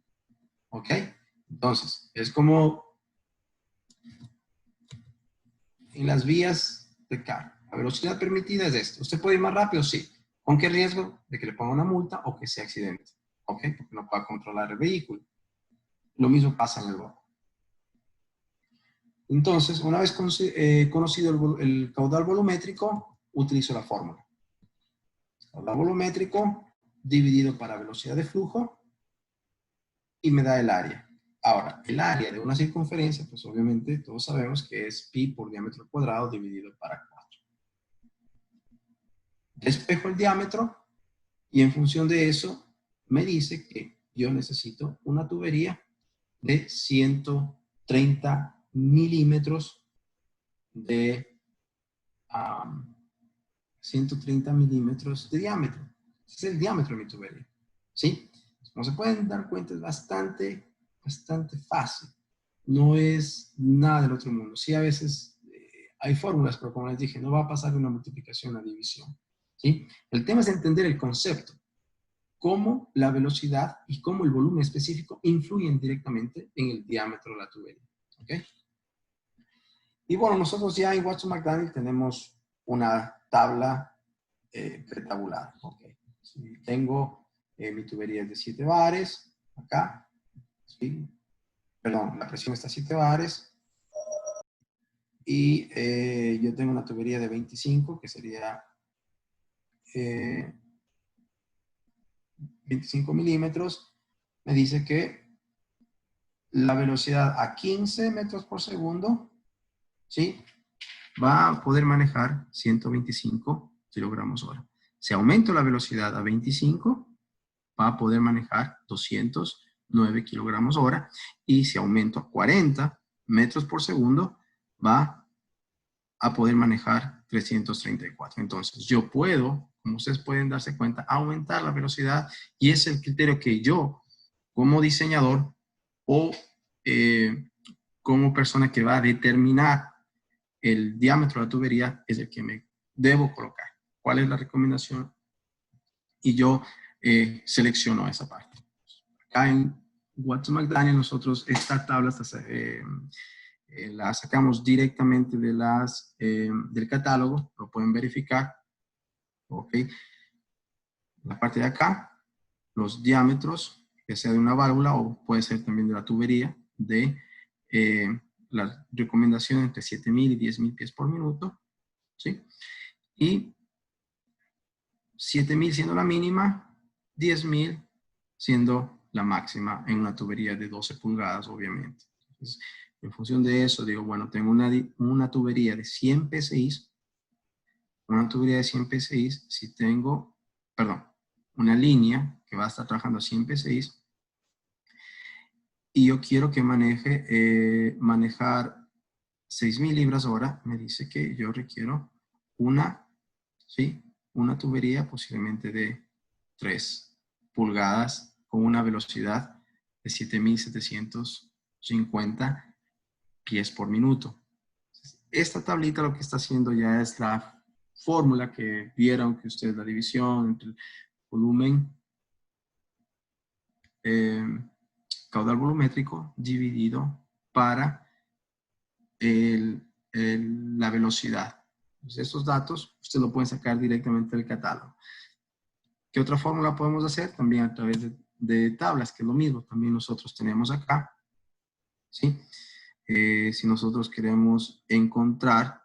¿Ok? Entonces, es como en las vías de carga. La velocidad permitida es esto. ¿Usted puede ir más rápido? Sí. ¿Con qué riesgo? De que le ponga una multa o que se accidente. ¿Ok? Porque no pueda controlar el vehículo. Lo mismo pasa en el vapor. Entonces, una vez conocido el caudal volumétrico, utilizo la fórmula. Caudal volumétrico dividido para velocidad de flujo y me da el área. Ahora, el área de una circunferencia, pues obviamente todos sabemos que es pi por diámetro cuadrado dividido para 4. Despejo el diámetro y en función de eso me dice que yo necesito una tubería de 130 milímetros de 130 milímetros de diámetro. Ese es el diámetro de mi tubería. ¿Sí? Como se pueden dar cuenta, es bastante fácil. No es nada del otro mundo. Sí, a veces hay fórmulas, pero como les dije, no va a pasar de una multiplicación a división. ¿Sí? El tema es entender el concepto. Cómo la velocidad y cómo el volumen específico influyen directamente en el diámetro de la tubería. ¿Ok? Y bueno, nosotros ya en Watson McDaniel tenemos una tabla pretabulada. Okay. Si tengo mi tubería es de 7 bares, acá, ¿sí? Perdón, la presión está a 7 bares, y yo tengo una tubería de 25, que sería 25 milímetros, me dice que la velocidad a 15 metros por segundo, ¿sí? Va a poder manejar 125 kilogramos hora. Si aumento la velocidad a 25, va a poder manejar 209 kilogramos hora. Y si aumento a 40 metros por segundo, va a poder manejar 334. Entonces, yo puedo, como ustedes pueden darse cuenta, aumentar la velocidad, y es el criterio que yo, como diseñador o como persona que va a determinar el diámetro de la tubería, es el que me debo colocar. ¿Cuál es la recomendación? Y yo selecciono esa parte. Acá en Watson McDaniel nosotros esta tabla la sacamos directamente de del catálogo, lo pueden verificar. ¿Ok? La parte de acá, los diámetros, que sea de una válvula o puede ser también de la tubería, de la recomendación entre 7.000 y 10.000 pies por minuto, ¿sí? Y 7.000 siendo la mínima, 10.000 siendo la máxima en una tubería de 12 pulgadas, obviamente. Entonces, en función de eso, digo, bueno, tengo una tubería de 100 PSI, una tubería de 100 PSI, si tengo, perdón, una línea que va a estar trabajando a 100 PSI, y yo quiero que manejar 6.000 libras hora, me dice que yo requiero una tubería posiblemente de 3 pulgadas con una velocidad de 7.750 pies por minuto. Esta tablita lo que está haciendo ya es la fórmula que vieron que ustedes, la división entre el volumen caudal volumétrico dividido para la velocidad. Entonces, estos datos usted lo pueden sacar directamente del catálogo. ¿Qué otra fórmula podemos hacer? También a través de tablas, que es lo mismo. También nosotros tenemos acá, ¿sí? Si nosotros queremos encontrar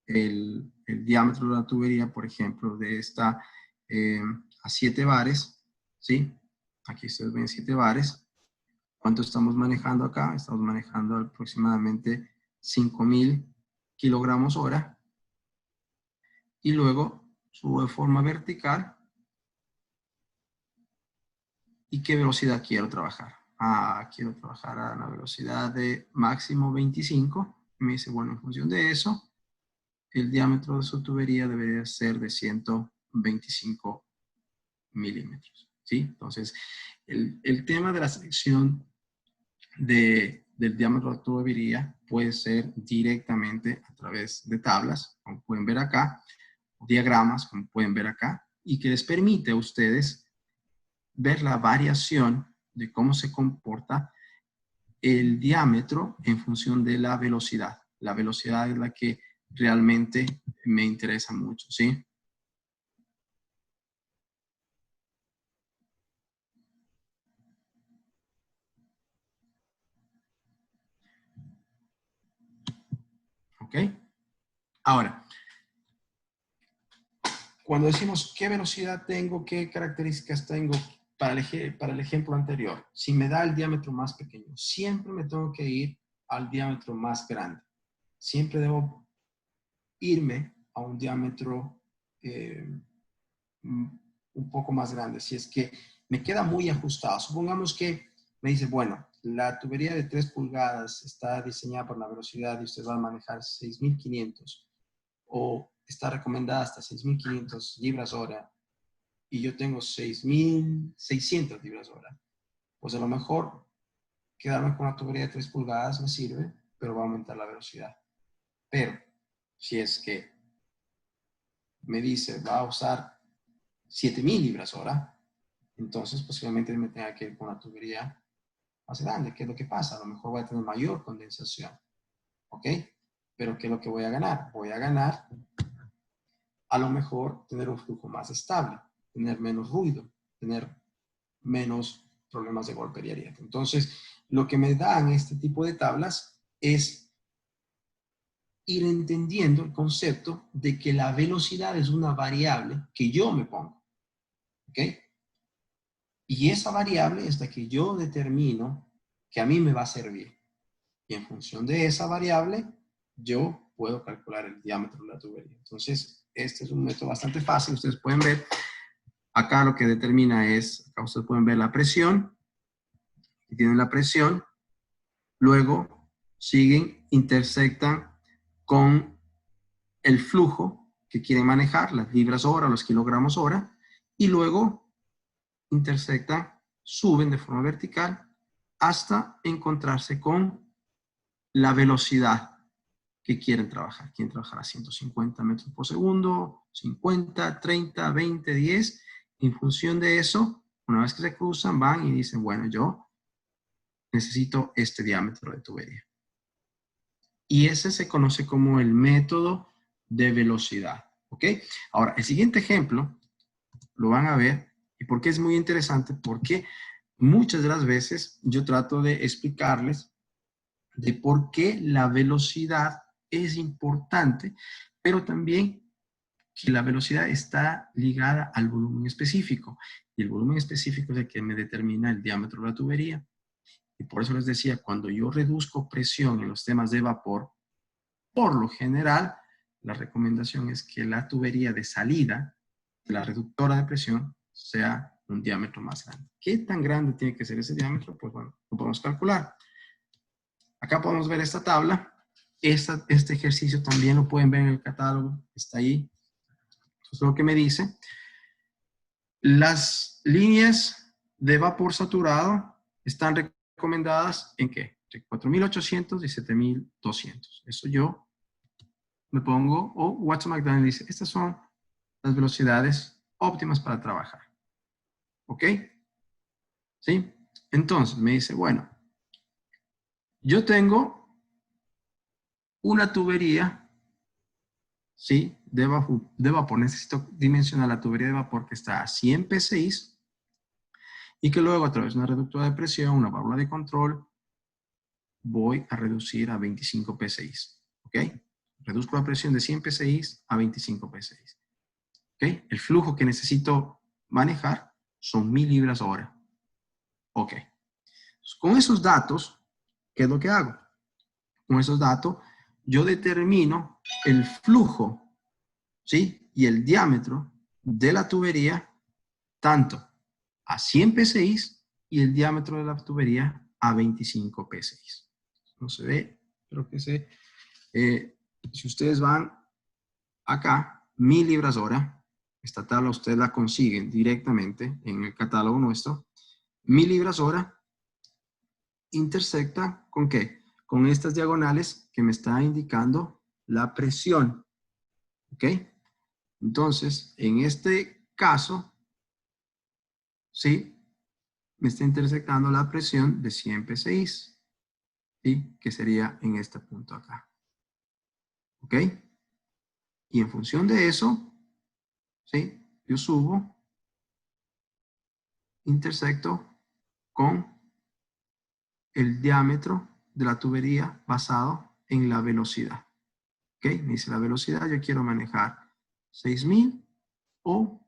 el diámetro de la tubería, por ejemplo, de esta a 7 bares, ¿sí? Aquí ustedes ven 7 bares. ¿Cuánto estamos manejando acá? Estamos manejando aproximadamente 5.000 kilogramos hora. Y luego subo de forma vertical. ¿Y qué velocidad quiero trabajar? Quiero trabajar a una velocidad de máximo 25. Me dice, bueno, en función de eso, el diámetro de su tubería debería ser de 125 milímetros. ¿Sí? Entonces, el tema de la selección del diámetro de la tubería puede ser directamente a través de tablas, como pueden ver acá, o diagramas, como pueden ver acá, y que les permite a ustedes ver la variación de cómo se comporta el diámetro en función de la velocidad. La velocidad es la que realmente me interesa mucho, ¿sí? ¿Ok? Ahora, cuando decimos qué velocidad tengo, qué características tengo para el ejemplo anterior, si me da el diámetro más pequeño, siempre me tengo que ir al diámetro más grande. Siempre debo irme a un diámetro un poco más grande. Si es que me queda muy ajustado, supongamos que me dice, bueno, la tubería de 3 pulgadas está diseñada por la velocidad y usted va a manejar 6.500 o está recomendada hasta 6.500 libras hora y yo tengo 6.600 libras hora, pues a lo mejor quedarme con la tubería de 3 pulgadas me sirve, pero va a aumentar la velocidad. Pero si es que me dice va a usar 7.000 libras hora, entonces posiblemente me tenga que ir con una tubería más grande. ¿Qué es lo que pasa? A lo mejor voy a tener mayor condensación, ¿ok? Pero ¿qué es lo que voy a ganar? Voy a ganar a lo mejor tener un flujo más estable, tener menos ruido, tener menos problemas de golpe y ariete. Entonces, lo que me dan este tipo de tablas es ir entendiendo el concepto de que la velocidad es una variable que yo me pongo, ¿ok? Y esa variable es la que yo determino que a mí me va a servir. Y en función de esa variable, yo puedo calcular el diámetro de la tubería. Entonces, este es un método bastante fácil. Ustedes pueden ver, acá lo que determina es, acá ustedes pueden ver la presión. Y tienen la presión. Luego, siguen, intersectan con el flujo que quieren manejar, las libras hora, los kilogramos hora. Y luego, intersectan, suben de forma vertical hasta encontrarse con la velocidad que quieren trabajar. Quieren trabajar a 150 metros por segundo, 50, 30, 20, 10. En función de eso, una vez que se cruzan, van y dicen, bueno, yo necesito este diámetro de tubería. Y ese se conoce como el método de velocidad. ¿Ok? Ahora, el siguiente ejemplo lo van a ver. ¿Y por qué es muy interesante? Porque muchas de las veces yo trato de explicarles de por qué la velocidad es importante, pero también que la velocidad está ligada al volumen específico. Y el volumen específico es el que me determina el diámetro de la tubería. Y por eso les decía, cuando yo reduzco presión en los temas de vapor, por lo general, la recomendación es que la tubería de salida de la reductora de presión sea un diámetro más grande. ¿Qué tan grande tiene que ser ese diámetro? Pues bueno, lo podemos calcular. Acá podemos ver esta tabla. Este ejercicio también lo pueden ver en el catálogo. Está ahí. Entonces, lo que me dice, las líneas de vapor saturado están recomendadas ¿en qué? Entre 4.800 y 7.200. Eso yo me pongo, o Watson McDaniel dice, estas son las velocidades óptimas para trabajar. ¿Ok? ¿Sí? Entonces me dice, bueno, yo tengo una tubería, ¿sí? De vapor. Necesito dimensionar la tubería de vapor que está a 100 psi y que luego a través de una reductora de presión, una válvula de control, voy a reducir a 25 psi. ¿Ok? Reduzco la presión de 100 psi a 25 psi. ¿Ok? El flujo que necesito manejar son 1.000 libras hora. Ok. Con esos datos, ¿qué es lo que hago? Con esos datos, yo determino el flujo, ¿sí? Y el diámetro de la tubería, tanto a 100 psi y el diámetro de la tubería a 25 psi. No se ve, pero que se... si ustedes van acá, 1.000 libras hora, esta tabla ustedes la consiguen directamente en el catálogo nuestro, 1.000 libras hora intersecta ¿con qué? Con estas diagonales que me está indicando la presión. ¿Ok? Entonces, en este caso, ¿sí? Me está intersectando la presión de 100 psi, ¿sí? Que sería en este punto acá. ¿Ok? Y en función de eso, ¿sí? Yo subo, intersecto con el diámetro de la tubería basado en la velocidad. ¿Ok? Me dice la velocidad, yo quiero manejar 6.000 o,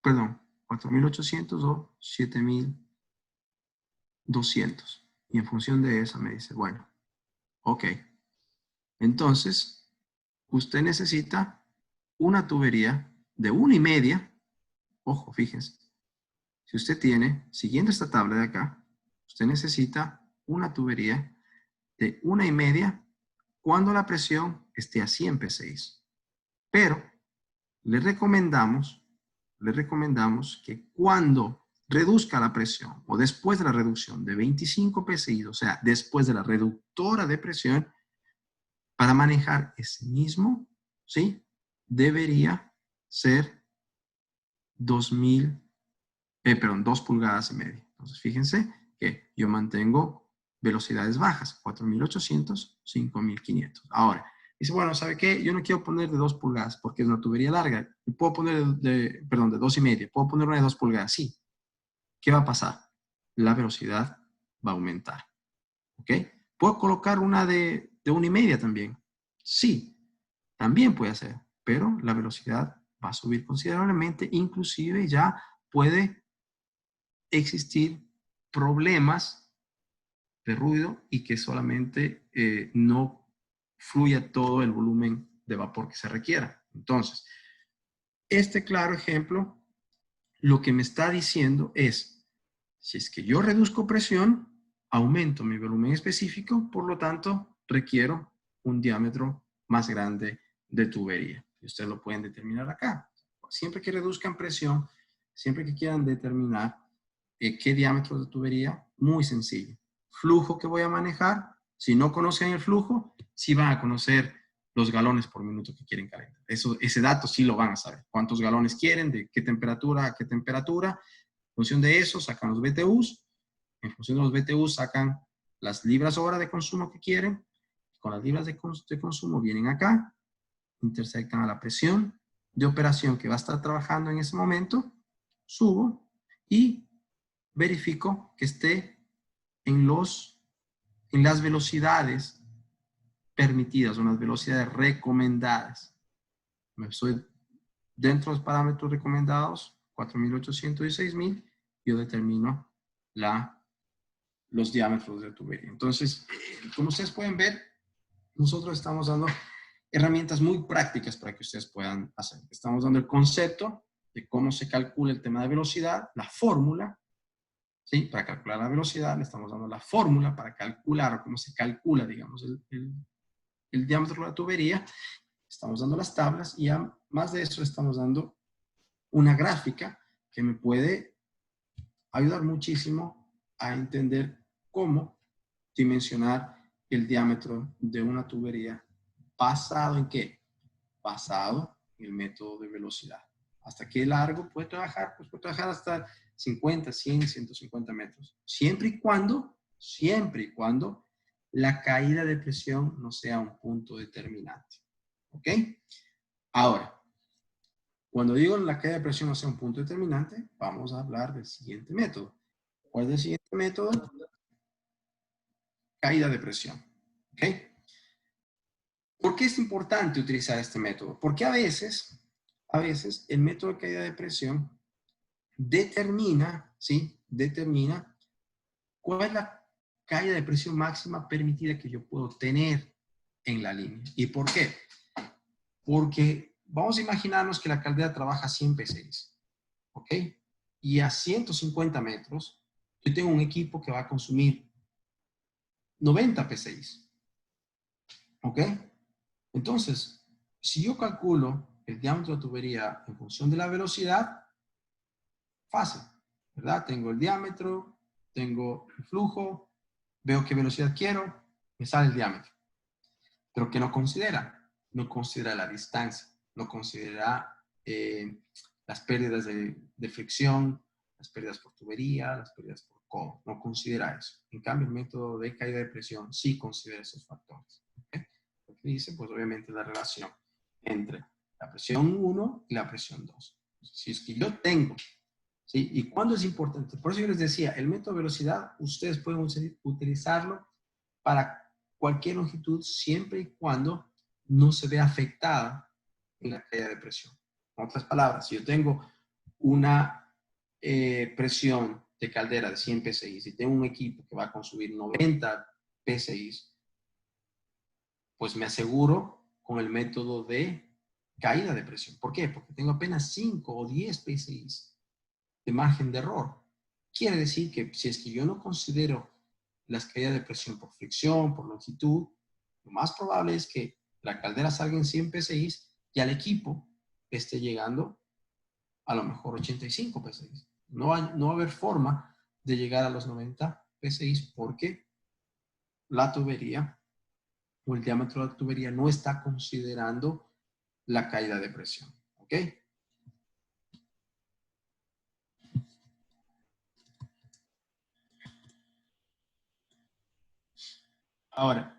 perdón, 4.800 o 7.200. Y en función de eso me dice, bueno, ok. Entonces, usted necesita una tubería de 1,5. Ojo, fíjense. Si usted tiene, siguiendo esta tabla de acá, usted necesita una tubería de 1,5 cuando la presión esté a 100 psi. Pero le recomendamos que cuando reduzca la presión o después de la reducción de 25 psi, o sea, después de la reductora de presión, para manejar ese mismo, ¿sí? Debería ser 2 pulgadas y media. Entonces, fíjense que yo mantengo velocidades bajas, 4.800, 5.500. Ahora, dice, bueno, ¿sabe qué? Yo no quiero poner de 2 pulgadas porque es una tubería larga. Puedo poner de 2,5. Puedo poner una de 2 pulgadas, sí. ¿Qué va a pasar? La velocidad va a aumentar. ¿Ok? ¿Puedo colocar una de 1,5 también? Sí, también puede ser, pero la velocidad va a subir considerablemente, inclusive ya puede existir problemas de ruido y que solamente no fluya todo el volumen de vapor que se requiera. Entonces, este claro ejemplo lo que me está diciendo es, si es que yo reduzco presión, aumento mi volumen específico, por lo tanto, requiero un diámetro más grande de tubería. Y ustedes lo pueden determinar acá. Siempre que reduzcan presión, siempre que quieran determinar qué diámetro de tubería, muy sencillo. Flujo que voy a manejar, si no conocen el flujo, sí van a conocer los galones por minuto que quieren calentar. Ese dato sí lo van a saber. ¿Cuántos galones quieren? ¿De qué temperatura a qué temperatura? En función de eso, sacan los BTUs. En función de los BTUs, sacan las libras hora de consumo que quieren. Con las libras de consumo vienen acá, intersectan a la presión de operación que va a estar trabajando en ese momento, subo y verifico que esté en las velocidades permitidas, unas velocidades recomendadas. Estoy dentro de los parámetros recomendados, 4.800 y 6.000, yo determino los diámetros de tubería. Entonces, como ustedes pueden ver, nosotros estamos dando herramientas muy prácticas para que ustedes puedan hacer. Estamos dando el concepto de cómo se calcula el tema de velocidad, la fórmula, ¿sí? Para calcular la velocidad, le estamos dando la fórmula para calcular o cómo se calcula, digamos, el diámetro de la tubería. Estamos dando las tablas y más de eso estamos dando una gráfica que me puede ayudar muchísimo a entender cómo dimensionar el diámetro de una tubería basado en qué? Basado en el método de velocidad. ¿Hasta qué largo puede trabajar? Pues puede trabajar hasta 50, 100, 150 metros. Siempre y cuando la caída de presión no sea un punto determinante. ¿Ok? Ahora, cuando digo la caída de presión no sea un punto determinante, vamos a hablar del siguiente método. ¿Cuál es el siguiente método? Caída de presión. ¿Ok? ¿Por qué es importante utilizar este método? Porque a veces el método de caída de presión determina, ¿sí? Determina cuál es la caída de presión máxima permitida que yo puedo tener en la línea. ¿Y por qué? Porque vamos a imaginarnos que la caldera trabaja a 100 PSI, ¿ok? Y a 150 metros yo tengo un equipo que va a consumir 90 PSI, ¿ok? Entonces, si yo calculo el diámetro de tubería en función de la velocidad, fácil, ¿verdad? Tengo el diámetro, tengo el flujo, veo qué velocidad quiero, me sale el diámetro. Pero ¿qué no considera? No considera la distancia, no considera las pérdidas de fricción, las pérdidas por tubería, las pérdidas por codo. No considera eso. En cambio, el método de caída de presión sí considera esos factores. ¿Okay? Lo que dice, pues obviamente la relación entre la presión 1 y la presión 2. Si es que yo tengo, ¿sí? ¿Y cuándo es importante? Por eso yo les decía, el método de velocidad, ustedes pueden utilizarlo para cualquier longitud siempre y cuando no se vea afectada en la caída de presión. En otras palabras, si yo tengo una presión de caldera de 100 PSI, si tengo un equipo que va a consumir 90 PSI, pues me aseguro con el método de caída de presión. ¿Por qué? Porque tengo apenas 5 o 10 PSI de margen de error. Quiere decir que si es que yo no considero las caídas de presión por fricción, por longitud, lo más probable es que la caldera salga en 100 PSI y al equipo esté llegando a lo mejor 85 PSI. No va a haber forma de llegar a los 90 PSI porque la tubería o el diámetro de la tubería no está considerando la caída de presión. ¿Ok? Ahora,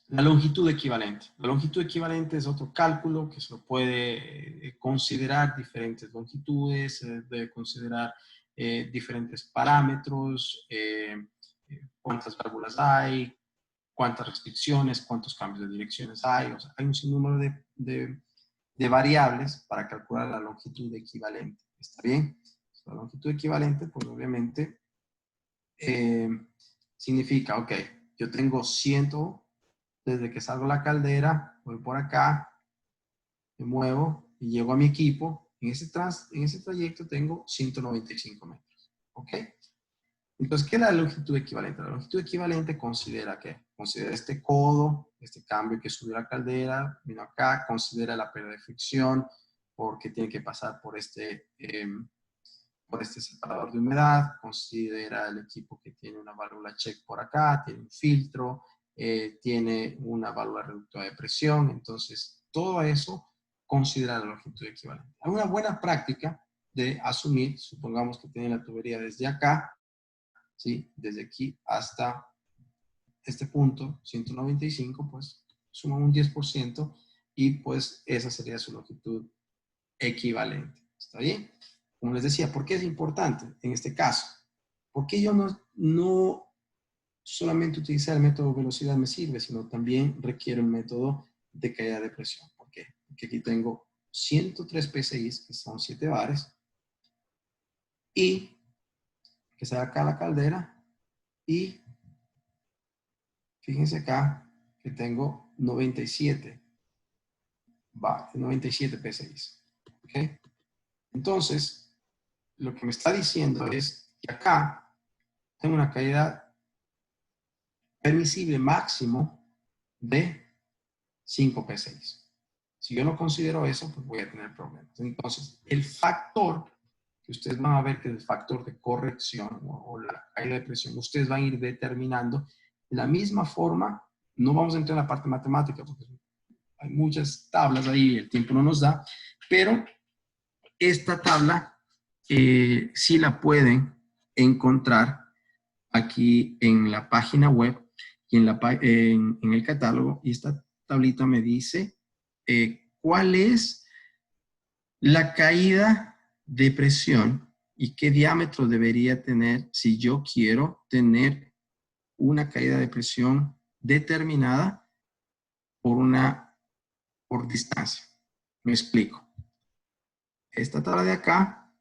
la longitud equivalente. La longitud equivalente es otro cálculo que se lo puede considerar diferentes longitudes, debe considerar diferentes parámetros, cuántas válvulas hay, cuántas restricciones, cuántos cambios de direcciones hay. O sea, hay un sinnúmero de variables para calcular la longitud equivalente. ¿Está bien? La longitud equivalente, pues obviamente, significa, ok, yo tengo 100, desde que salgo la caldera, voy por acá, me muevo y llego a mi equipo. En ese trayecto tengo 195 metros. ¿Ok? Entonces, ¿qué es la longitud equivalente? La longitud equivalente considera ¿qué? Considera este codo, este cambio que subió la caldera, vino acá, considera la pérdida de fricción, porque tiene que pasar por este separador de humedad, considera el equipo que tiene una válvula check por acá, tiene un filtro, tiene una válvula reductora de presión. Entonces, todo eso considera la longitud equivalente. Hay una buena práctica de asumir, supongamos que tiene la tubería desde acá, ¿sí? Desde aquí hasta este punto, 195, pues suman un 10% y pues esa sería su longitud equivalente. ¿Está bien? Como les decía, ¿por qué es importante en este caso? Porque yo no solamente utilizar el método de velocidad me sirve, sino también requiero un método de caída de presión. ¿Por qué? Porque aquí tengo 103 PSI, que son 7 bares, y que se da acá la caldera, y fíjense acá que tengo 97 Va, 97 PSI. ¿Ok? Entonces, lo que me está diciendo es que acá tengo una caída permisible máximo de 5 PSI. Si yo no considero eso, pues voy a tener problemas. Entonces, el factor que ustedes van a ver que es el factor de corrección o la caída de presión, ustedes van a ir determinando de la misma forma. No vamos a entrar en la parte matemática porque hay muchas tablas ahí, el tiempo no nos da, pero esta tabla sí la pueden encontrar aquí en la página web y en el catálogo. Y esta tablita me dice cuál es la caída de presión y qué diámetro debería tener si yo quiero tener una caída de presión determinada por distancia. Me explico. Esta tabla de acá,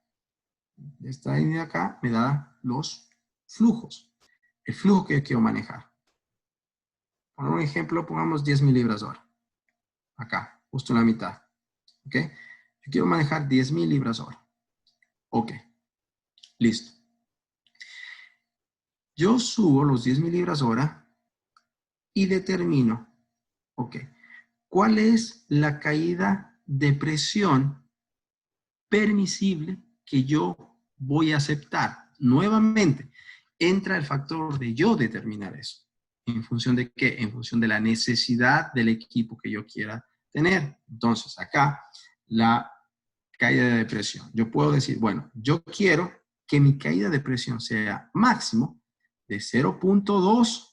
esta línea de acá, me da los flujos. El flujo que yo quiero manejar. Por un ejemplo, pongamos 10.000 libras hora. Acá, justo en la mitad. ¿Ok? Yo quiero manejar 10.000 libras hora. Ok. Listo. Yo subo los 10.000 libras hora y determino, ok, ¿cuál es la caída de presión permisible que yo voy a aceptar? Nuevamente, entra el factor de yo determinar eso. ¿En función de qué? En función de la necesidad del equipo que yo quiera tener. Entonces, acá, la caída de presión. Yo puedo decir, bueno, yo quiero que mi caída de presión sea máximo de 0.2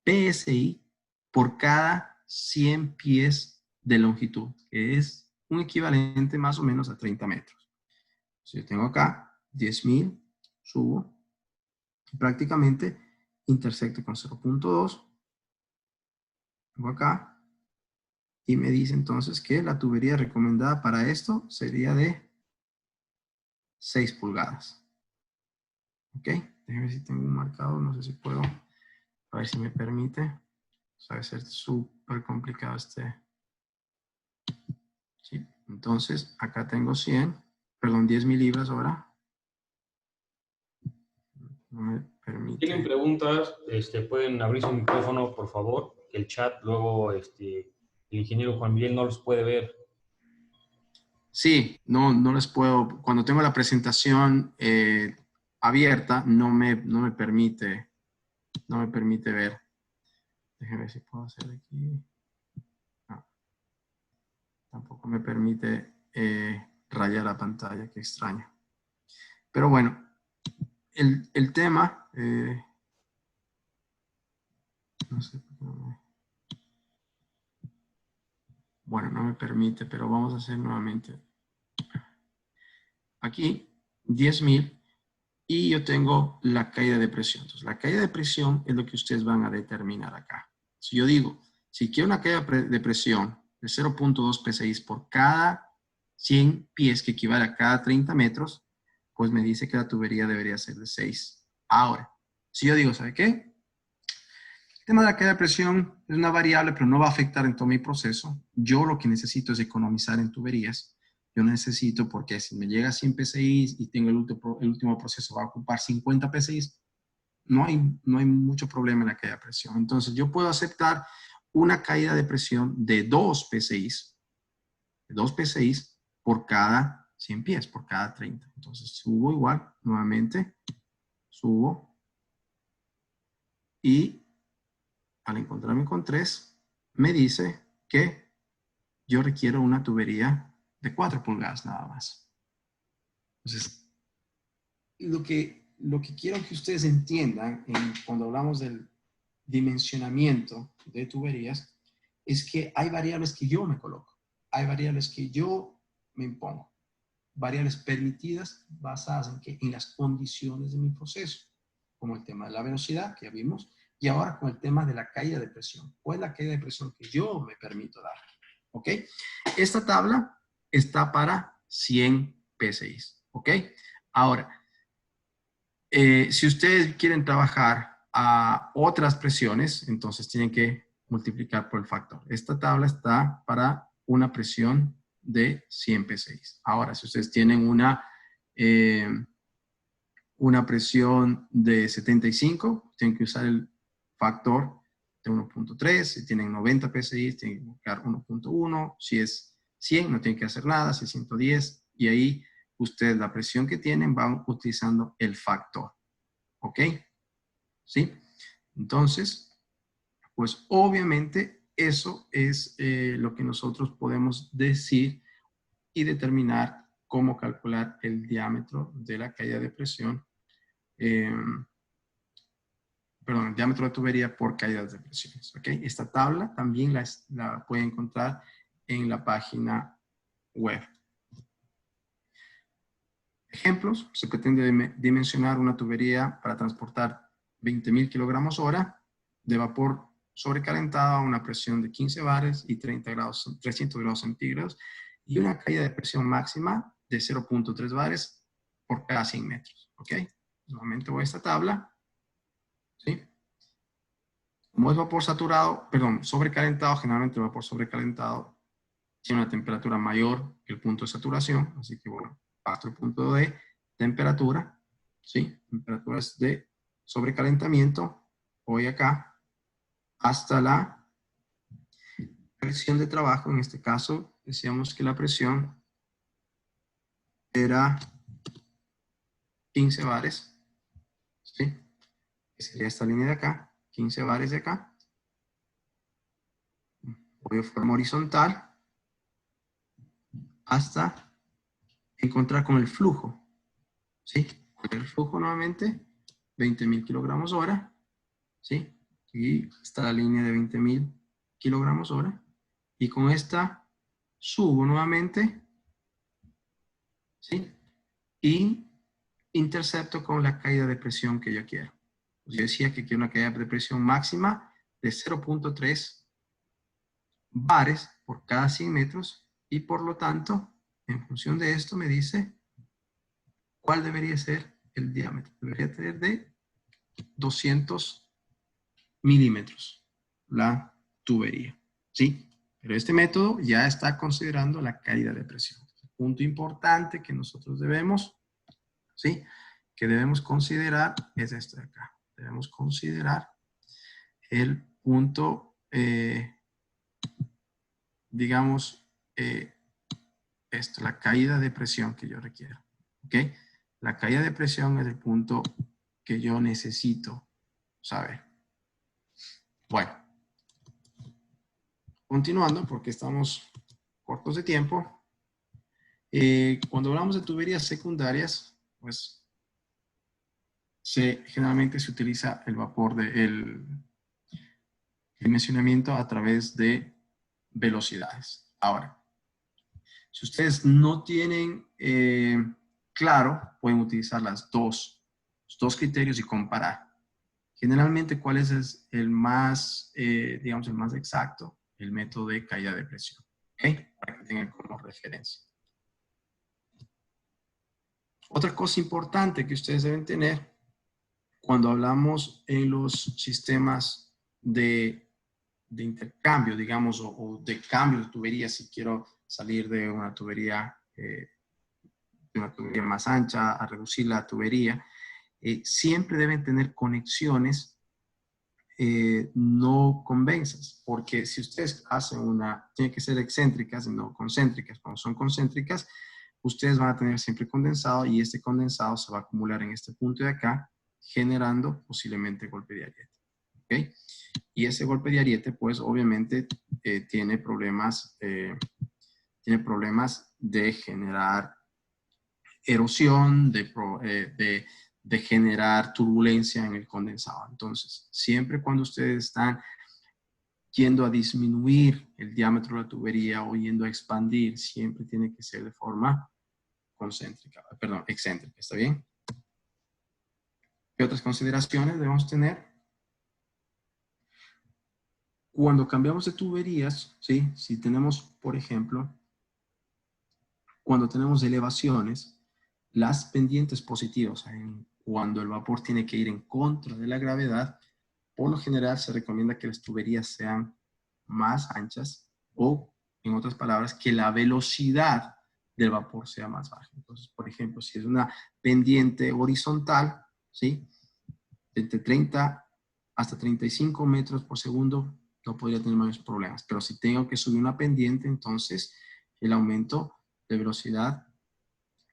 PSI por cada 100 pies de longitud, que es un equivalente más o menos a 30 metros. Si yo tengo acá 10.000, subo, y prácticamente intersecto con 0.2, vengo acá, y me dice entonces que la tubería recomendada para esto sería de 6 pulgadas. ¿Ok? Déjame ver si tengo un marcado, no sé si puedo, a ver si me permite. O sea, debe ser súper complicado este. Sí, entonces acá tengo 10.000 libras ahora. No me permite. Tienen preguntas, pueden abrir su micrófono, por favor, que el chat luego el ingeniero Juan Miguel no los puede ver. Sí, no les puedo, cuando tengo la presentación abierta, no me permite ver. Déjeme ver si puedo hacer aquí. No, tampoco me permite rayar la pantalla, qué extraño. Pero bueno, el tema, no sé por qué no me... Bueno, no me permite, pero vamos a hacer nuevamente. Aquí, 10.000 y yo tengo la caída de presión. Entonces, la caída de presión es lo que ustedes van a determinar acá. Si yo digo, si quiero una caída de presión de 0.2 PSI por cada 100 pies, que equivale a cada 30 metros, pues me dice que la tubería debería ser de 6. Ahora, si yo digo, ¿sabe qué? El tema de la caída de presión es una variable, pero no va a afectar en todo mi proceso. Yo lo que necesito es economizar en tuberías. Yo necesito, porque si me llega a 100 PSI y tengo el último proceso va a ocupar 50 PSI, no hay mucho problema en la caída de presión. Entonces, yo puedo aceptar una caída de presión de 2 PSI por cada 100 pies, por cada 30. Entonces, subo igual, nuevamente, subo y al encontrarme con 3, me dice que yo requiero una tubería de 4 pulgadas nada más. Entonces, lo que quiero que ustedes entiendan cuando hablamos del dimensionamiento de tuberías es que hay variables que yo me coloco, hay variables que yo me impongo, variables permitidas basadas en las condiciones de mi proceso, como el tema de la velocidad que ya vimos, y ahora con el tema de la caída de presión. ¿Cuál es la caída de presión que yo me permito dar? ¿Ok? Esta tabla está para 100 PSI. ¿Ok? Ahora, si ustedes quieren trabajar a otras presiones, entonces tienen que multiplicar por el factor. Esta tabla está para una presión de 100 psi. Ahora, si ustedes tienen una presión de 75, tienen que usar el factor de 1.3. Si tienen 90 psi, tienen que buscar 1.1. Si es 100, no tienen que hacer nada. Si es 110, y ahí ustedes la presión que tienen van utilizando el factor. ¿Ok? ¿Sí? Entonces, pues obviamente eso es lo que nosotros podemos decir y determinar cómo calcular el diámetro de la caída de presión, el diámetro de tubería por caídas de presiones. ¿Okay? Esta tabla también la pueden encontrar en la página web. Ejemplos: se pretende dimensionar una tubería para transportar 20.000 kilogramos hora de vapor sobrecalentado a una presión de 15 bares y 300 grados centígrados y una caída de presión máxima de 0.3 bares por cada 100 metros. ¿Ok? Nuevamente voy a esta tabla. ¿Sí? Como es vapor saturado, sobrecalentado, generalmente el vapor sobrecalentado tiene una temperatura mayor que el punto de saturación, así que bueno, paso el punto de temperatura, ¿sí? Temperaturas de sobrecalentamiento, voy acá, hasta la presión de trabajo. En este caso, decíamos que la presión era 15 bares, ¿sí? Que sería esta línea de acá, 15 bares de acá. Voy de forma horizontal hasta encontrar con el flujo, ¿sí? El flujo nuevamente, 20.000 kilogramos hora, ¿sí? Y está la línea de 20.000 kilogramos hora. Y con esta subo nuevamente, ¿sí? Y intercepto con la caída de presión que yo quiero. Pues yo decía que quiero una caída de presión máxima de 0.3 bares por cada 100 metros. Y por lo tanto, en función de esto me dice cuál debería ser el diámetro. Debería tener de 200 milímetros la tubería, ¿sí? Pero este método ya está considerando la caída de presión. El punto importante que nosotros debemos, ¿sí? Que debemos considerar es este de acá. Debemos considerar el punto, digamos, la caída de presión que yo requiero, ¿ok? La caída de presión es el punto que yo necesito saber. Bueno, continuando, porque estamos cortos de tiempo. Cuando hablamos de tuberías secundarias, pues generalmente se utiliza el vapor del dimensionamiento a través de velocidades. Ahora, si ustedes no tienen claro, pueden utilizar los dos criterios y comparar. Generalmente, ¿cuál es el más, digamos, el más exacto? El método de caída de presión. ¿Ok? Para que tengan como referencia. Otra cosa importante que ustedes deben tener cuando hablamos en los sistemas de intercambio, digamos, o de cambio de tubería, si quiero salir de una tubería más ancha a reducir la tubería, siempre deben tener conexiones no convexas, porque si ustedes hacen tiene que ser excéntricas y no concéntricas. Cuando son concéntricas, ustedes van a tener siempre condensado y este condensado se va a acumular en este punto de acá, generando posiblemente golpe de ariete. ¿Okay? Y ese golpe de ariete, pues obviamente tiene problemas de generar erosión, de generar turbulencia en el condensado. Entonces, siempre cuando ustedes están yendo a disminuir el diámetro de la tubería o yendo a expandir, siempre tiene que ser de forma excéntrica. ¿Está bien? ¿Qué otras consideraciones debemos tener? Cuando cambiamos de tuberías, ¿sí? Si tenemos, por ejemplo, cuando tenemos elevaciones, las pendientes positivas, cuando el vapor tiene que ir en contra de la gravedad, por lo general se recomienda que las tuberías sean más anchas o, en otras palabras, que la velocidad del vapor sea más baja. Entonces, por ejemplo, si es una pendiente horizontal, ¿sí? Entre 30 hasta 35 metros por segundo no podría tener mayores problemas. Pero si tengo que subir una pendiente, entonces el aumento de velocidad,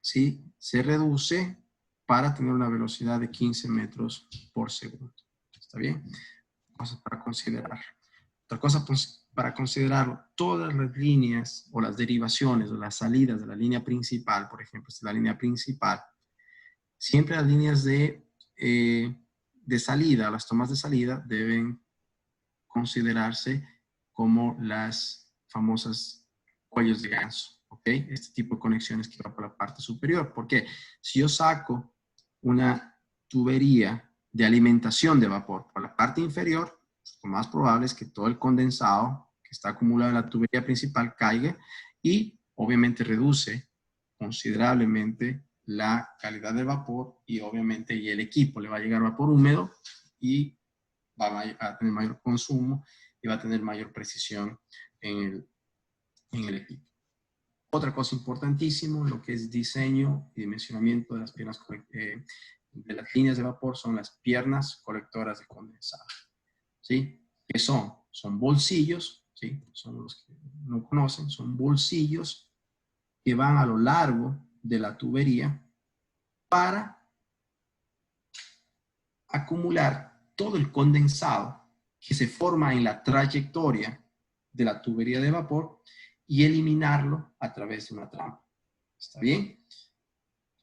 ¿sí?, se reduce para tener una velocidad de 15 metros por segundo. ¿Está bien? Cosas para considerar. Otra cosa para considerar, todas las líneas o las derivaciones o las salidas de la línea principal, por ejemplo, esta es la línea principal, siempre las líneas de salida, las tomas de salida deben considerarse como las famosas cuellos de ganso, ¿ok? Este tipo de conexiones que va por la parte superior. Porque si yo saco una tubería de alimentación de vapor por la parte inferior, lo más probable es que todo el condensado que está acumulado en la tubería principal caiga y obviamente reduce considerablemente la calidad del vapor y obviamente y el equipo le va a llegar vapor húmedo y va a tener mayor consumo y va a tener mayor precisión en el equipo. Otra cosa importantísima, lo que es diseño y dimensionamiento de las piernas de las líneas de vapor son las piernas colectoras de condensado. ¿Sí? ¿Qué son? Son bolsillos, ¿sí? Son los que no conocen, son bolsillos que van a lo largo de la tubería para acumular todo el condensado que se forma en la trayectoria de la tubería de vapor y eliminarlo a través de una trampa. ¿Está bien?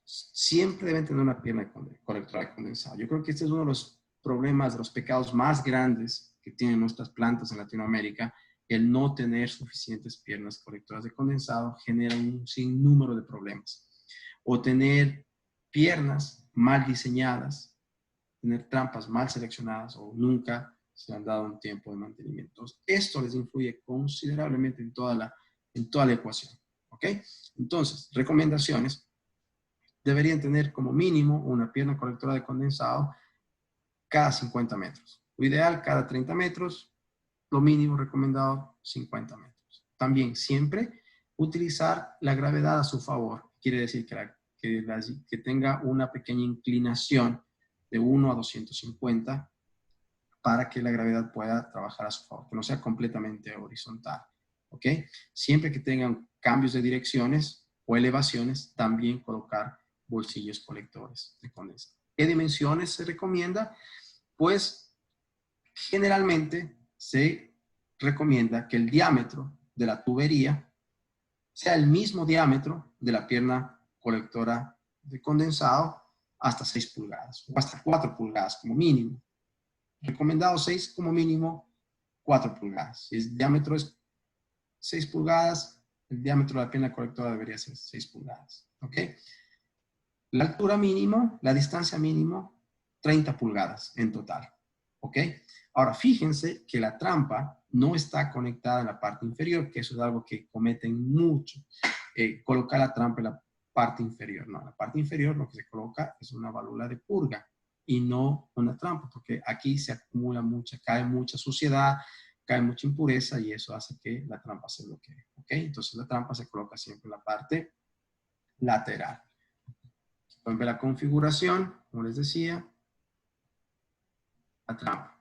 Siempre deben tener una pierna colectora de condensado. Yo creo que este es uno de los problemas, de los pecados más grandes que tienen nuestras plantas en Latinoamérica. El no tener suficientes piernas colectoras de condensado genera un sinnúmero de problemas. O tener piernas mal diseñadas, tener trampas mal seleccionadas o nunca se han dado un tiempo de mantenimiento. Esto les influye considerablemente en toda la ecuación. ¿Ok? Entonces, recomendaciones. Deberían tener como mínimo una pierna colectora de condensado cada 50 metros. Lo ideal, cada 30 metros. Lo mínimo recomendado, 50 metros. También siempre utilizar la gravedad a su favor. Quiere decir que tenga una pequeña inclinación de 1 a 250 para que la gravedad pueda trabajar a su favor, que no sea completamente horizontal. ¿Ok? Siempre que tengan cambios de direcciones o elevaciones, también colocar bolsillos colectores de condensado. ¿Qué dimensiones se recomienda? Pues generalmente se recomienda que el diámetro de la tubería sea el mismo diámetro de la pierna colectora de condensado hasta 6 pulgadas o hasta 4 pulgadas como mínimo. Recomendado 6 como mínimo, 4 pulgadas. Si el diámetro es 6 pulgadas, el diámetro de la pierna colectora debería ser 6 pulgadas. ¿Ok? La altura mínimo, la distancia mínimo, 30 pulgadas en total. ¿Ok? Ahora, fíjense que la trampa no está conectada en la parte inferior, que eso es algo que cometen mucho. Colocar la trampa en la parte inferior. No, en la parte inferior lo que se coloca es una válvula de purga y no una trampa, porque aquí se acumula cae mucha suciedad, cae mucha impureza y eso hace que la trampa se bloquee. ¿Ok? Entonces la trampa se coloca siempre en la parte lateral. Pueden ver la configuración, como les decía, la trampa.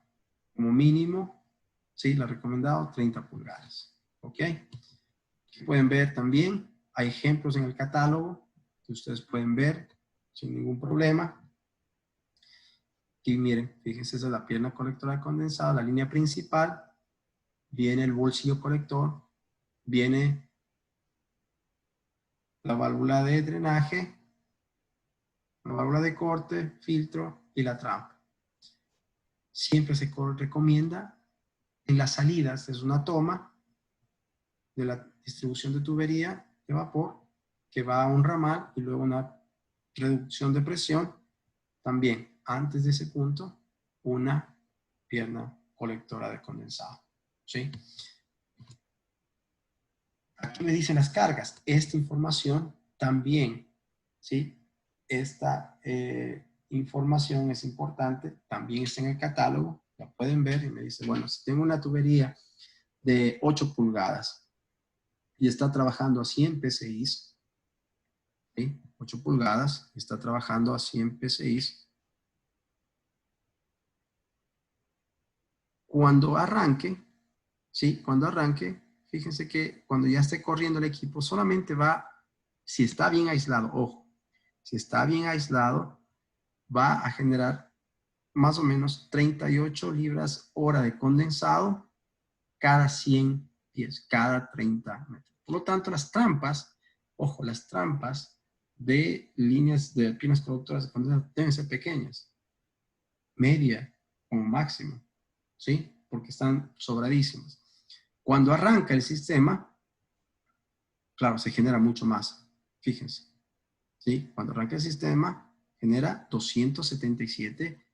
Como mínimo, sí, la recomendado, 30 pulgadas. ¿Ok? Aquí pueden ver también, hay ejemplos en el catálogo que ustedes pueden ver sin ningún problema. Aquí miren, fíjense, esa es la pierna colectora de condensado, la línea principal, viene el bolsillo colector, viene la válvula de drenaje, la válvula de corte, filtro y la trampa. Siempre se recomienda en las salidas, es una toma de la distribución de tubería de vapor que va a un ramal y luego una reducción de presión. También, antes de ese punto, una pierna colectora de condensado. ¿Sí? Aquí me dicen las cargas. Esta información también, ¿sí? Esta información es importante. También está en el catálogo. La pueden ver y me dice, bueno, si tengo una tubería de 8 pulgadas y está trabajando a 100 PSI, ¿sí? 8 pulgadas, está trabajando a 100 PSI. Cuando arranque, ¿sí? Cuando arranque, fíjense que cuando ya esté corriendo el equipo, solamente va, si está bien aislado, ojo, si está bien aislado, va a generar más o menos 38 libras hora de condensado cada 100 pies, cada 30 metros. Por lo tanto, las trampas, ojo, las trampas de líneas de piernas conductoras de condensado deben ser pequeñas, media como máximo, ¿sí? Porque están sobradísimas. Cuando arranca el sistema, claro, se genera mucho más, fíjense, ¿sí? Cuando arranca el sistema, genera 277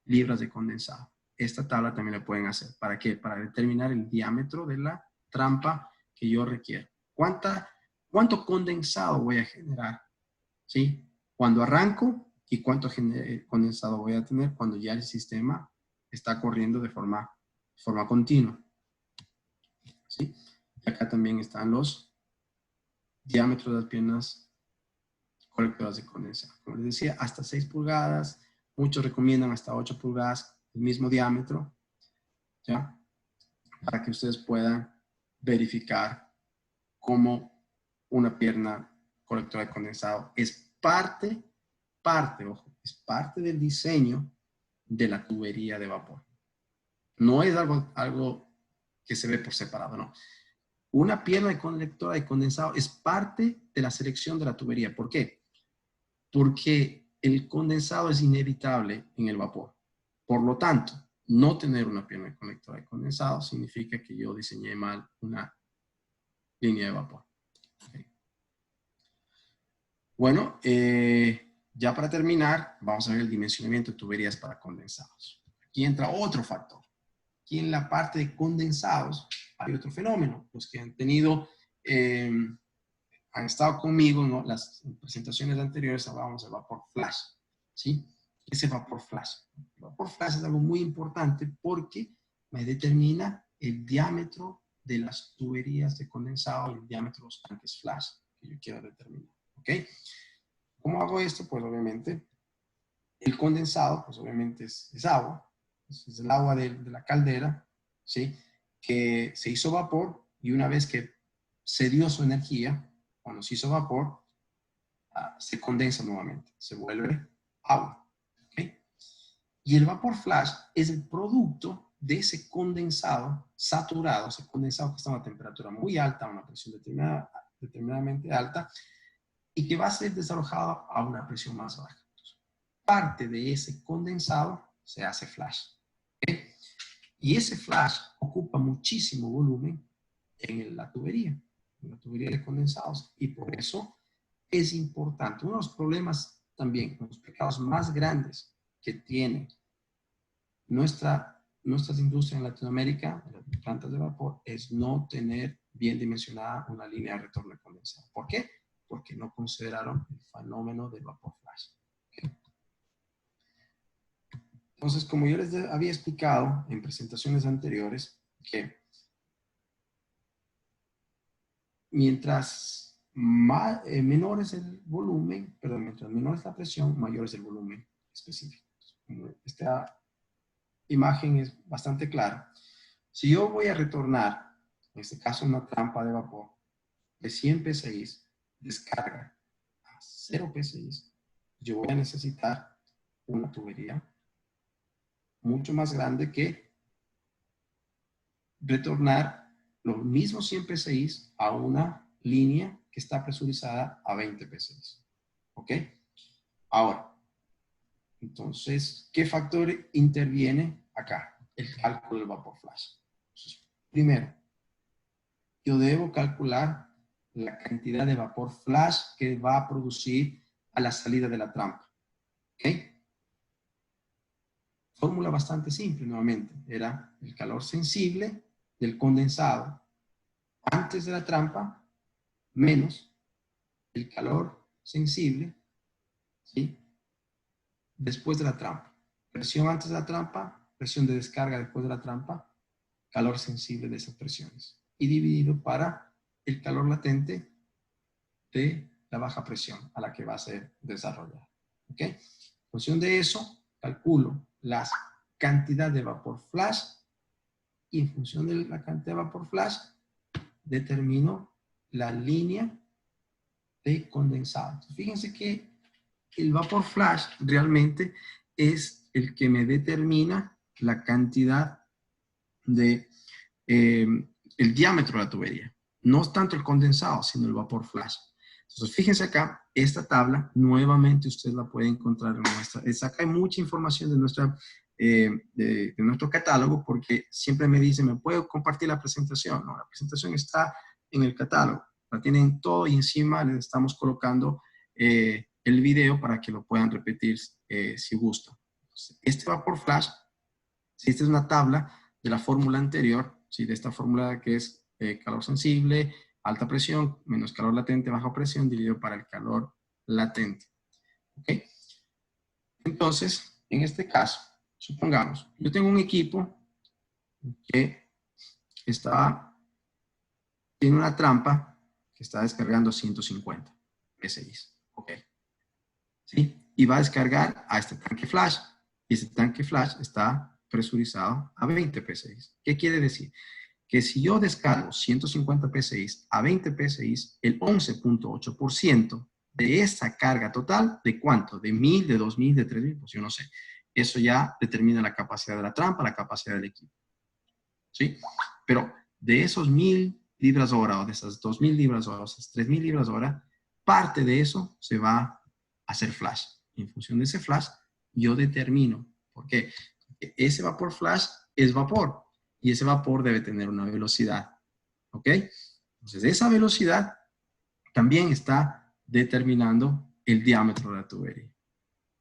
libras de condensado. Esta tabla también la pueden hacer. ¿Para qué? Para determinar el diámetro de la trampa que yo requiero. ¿Cuánto condensado voy a generar? ¿Sí? Cuando arranco y cuánto condensado voy a tener cuando ya el sistema está corriendo de forma continua. ¿Sí? Y acá también están los diámetros de las piernas colectoras de condensado. Como les decía, hasta 6 pulgadas. Muchos recomiendan hasta 8 pulgadas, el mismo diámetro, ¿ya? Para que ustedes puedan verificar cómo una pierna colectora de condensado es parte, ojo, es parte del diseño de la tubería de vapor. No es algo que se ve por separado, no. Una pierna de colectora de condensado es parte de la selección de la tubería. ¿Por qué? Porque el condensado es inevitable en el vapor. Por lo tanto, no tener una pierna colectora de condensado significa que yo diseñé mal una línea de vapor. Okay. Bueno, ya para terminar, vamos a ver el dimensionamiento de tuberías para condensados. Aquí entra otro factor. Aquí en la parte de condensados hay otro fenómeno. Los que han tenido, han estado conmigo en las presentaciones anteriores, hablábamos del vapor flash, ¿sí? Ese vapor flash. El vapor flash es algo muy importante porque me determina el diámetro de las tuberías de condensado y el diámetro de los tanques flash que yo quiero determinar, ¿ok? ¿Cómo hago esto? Pues obviamente el condensado, pues obviamente es agua, es el agua de la caldera, ¿sí? Que se hizo vapor y una vez que se dio su energía, cuando se hizo vapor, se condensa nuevamente, se vuelve agua. ¿Okay? Y el vapor flash es el producto de ese condensado saturado, ese condensado que está a una temperatura muy alta, a una presión determinadamente alta, y que va a ser desalojado a una presión más baja. Entonces, parte de ese condensado se hace flash. ¿Okay? Y ese flash ocupa muchísimo volumen en la tubería de condensados, y por eso es importante. Uno de los problemas también, uno de los pecados más grandes que tiene nuestras industrias en Latinoamérica, las plantas de vapor, es no tener bien dimensionada una línea de retorno de condensado. ¿Por qué? Porque no consideraron el fenómeno del vapor flash. ¿Okay? Entonces, como yo les había explicado en presentaciones anteriores, que mientras menor es el volumen, perdón, mientras menor es la presión, mayor es el volumen específico. Esta imagen es bastante clara. Si yo voy a retornar, en este caso una trampa de vapor, de 100 PSI, descarga a 0 PSI, yo voy a necesitar una tubería mucho más grande que retornar los mismos 100 PSI a una línea que está presurizada a 20 PSI. ¿Ok? Ahora, entonces, ¿qué factor interviene acá? El cálculo del vapor flash. Entonces, primero, yo debo calcular la cantidad de vapor flash que va a producir a la salida de la trampa. ¿Ok? Fórmula bastante simple nuevamente. Era el calor sensible del condensado antes de la trampa menos el calor sensible, ¿sí? Después de la trampa. Presión antes de la trampa, presión de descarga después de la trampa, calor sensible de esas presiones y dividido para el calor latente de la baja presión a la que va a ser desarrollada. ¿Ok? En función de eso, calculo la cantidad de vapor flash y en función de la cantidad de vapor flash determino la línea de condensado. Entonces, fíjense que el vapor flash realmente es el que me determina la cantidad de el diámetro de la tubería. No es tanto el condensado, sino el vapor flash. Entonces, fíjense acá, esta tabla, nuevamente usted la puede encontrar en nuestra. Acá hay mucha información de nuestro catálogo, porque siempre me dicen, ¿me puedo compartir la presentación? No, la presentación está en el catálogo. La tienen todo y encima les estamos colocando el video para que lo puedan repetir si gustan. Entonces, este vapor flash, si esta es una tabla de la fórmula anterior, ¿sí? De esta fórmula que es calor sensible, alta presión, menos calor latente, baja presión, dividido para el calor latente. ¿Ok? Entonces, en este caso, supongamos, yo tengo un equipo que tiene una trampa que está descargando 150 PSI. ¿Ok? ¿Sí? Y va a descargar a este tanque flash. Y este tanque flash está presurizado a 20 PSI. ¿Qué quiere decir? Que si yo descargo 150 PSI a 20 PSI, el 11.8% de esa carga total, ¿de cuánto? ¿De 1000, de 2000, de 3000? Pues yo no sé. Eso ya determina la capacidad de la trampa, la capacidad del equipo. ¿Sí? Pero de esos 1000 libras hora, o de esas 2000 libras hora, o esas 3000 libras hora, parte de eso se va a hacer flash. En función de ese flash, yo determino. ¿Por qué? Porque ese vapor flash es vapor. Y ese vapor debe tener una velocidad. ¿Ok? Entonces, esa velocidad también está determinando el diámetro de la tubería.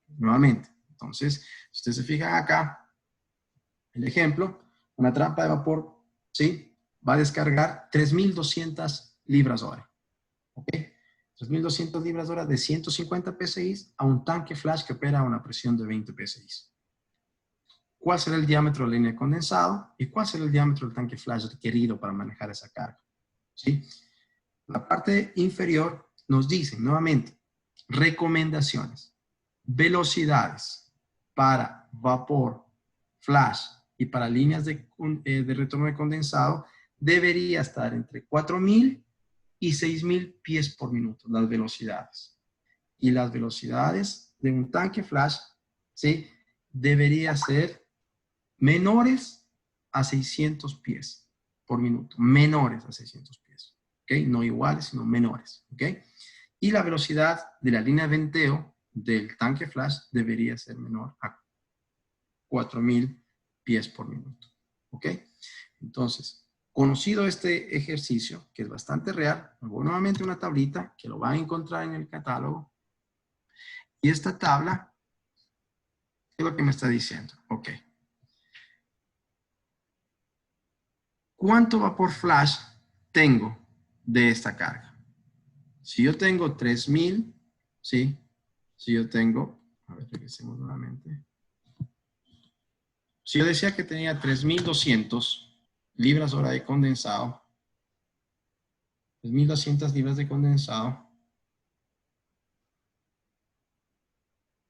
Nuevamente. Entonces, si ustedes se fijan acá, el ejemplo, una trampa de vapor, ¿sí? Va a descargar 3.200 libras hora. ¿Ok? 3.200 libras hora de 150 PSI a un tanque flash que opera a una presión de 20 PSI. ¿Cuál será el diámetro de la línea de condensado? ¿Y cuál será el diámetro del tanque flash requerido para manejar esa carga? ¿Sí? La parte inferior nos dice, nuevamente, recomendaciones, velocidades para vapor, flash y para líneas de retorno de condensado debería estar entre 4.000 y 6.000 pies por minuto, las velocidades. Y las velocidades de un tanque flash, ¿sí? Debería ser menores a 600 pies por minuto. Menores a 600 pies. ¿Ok? No iguales, sino menores. ¿Ok? Y la velocidad de la línea de venteo del tanque flash debería ser menor a 4.000 pies por minuto. ¿Ok? Entonces, conocido este ejercicio, que es bastante real, me voy nuevamente a una tablita que lo van a encontrar en el catálogo. Y esta tabla, ¿qué es lo que me está diciendo? Ok. ¿Cuánto vapor flash tengo de esta carga? Si yo tengo 3.000, ¿sí? Si yo tengo, a ver, regresemos nuevamente. Si yo decía que tenía 3.200 libras hora de condensado, 3.200 libras de condensado,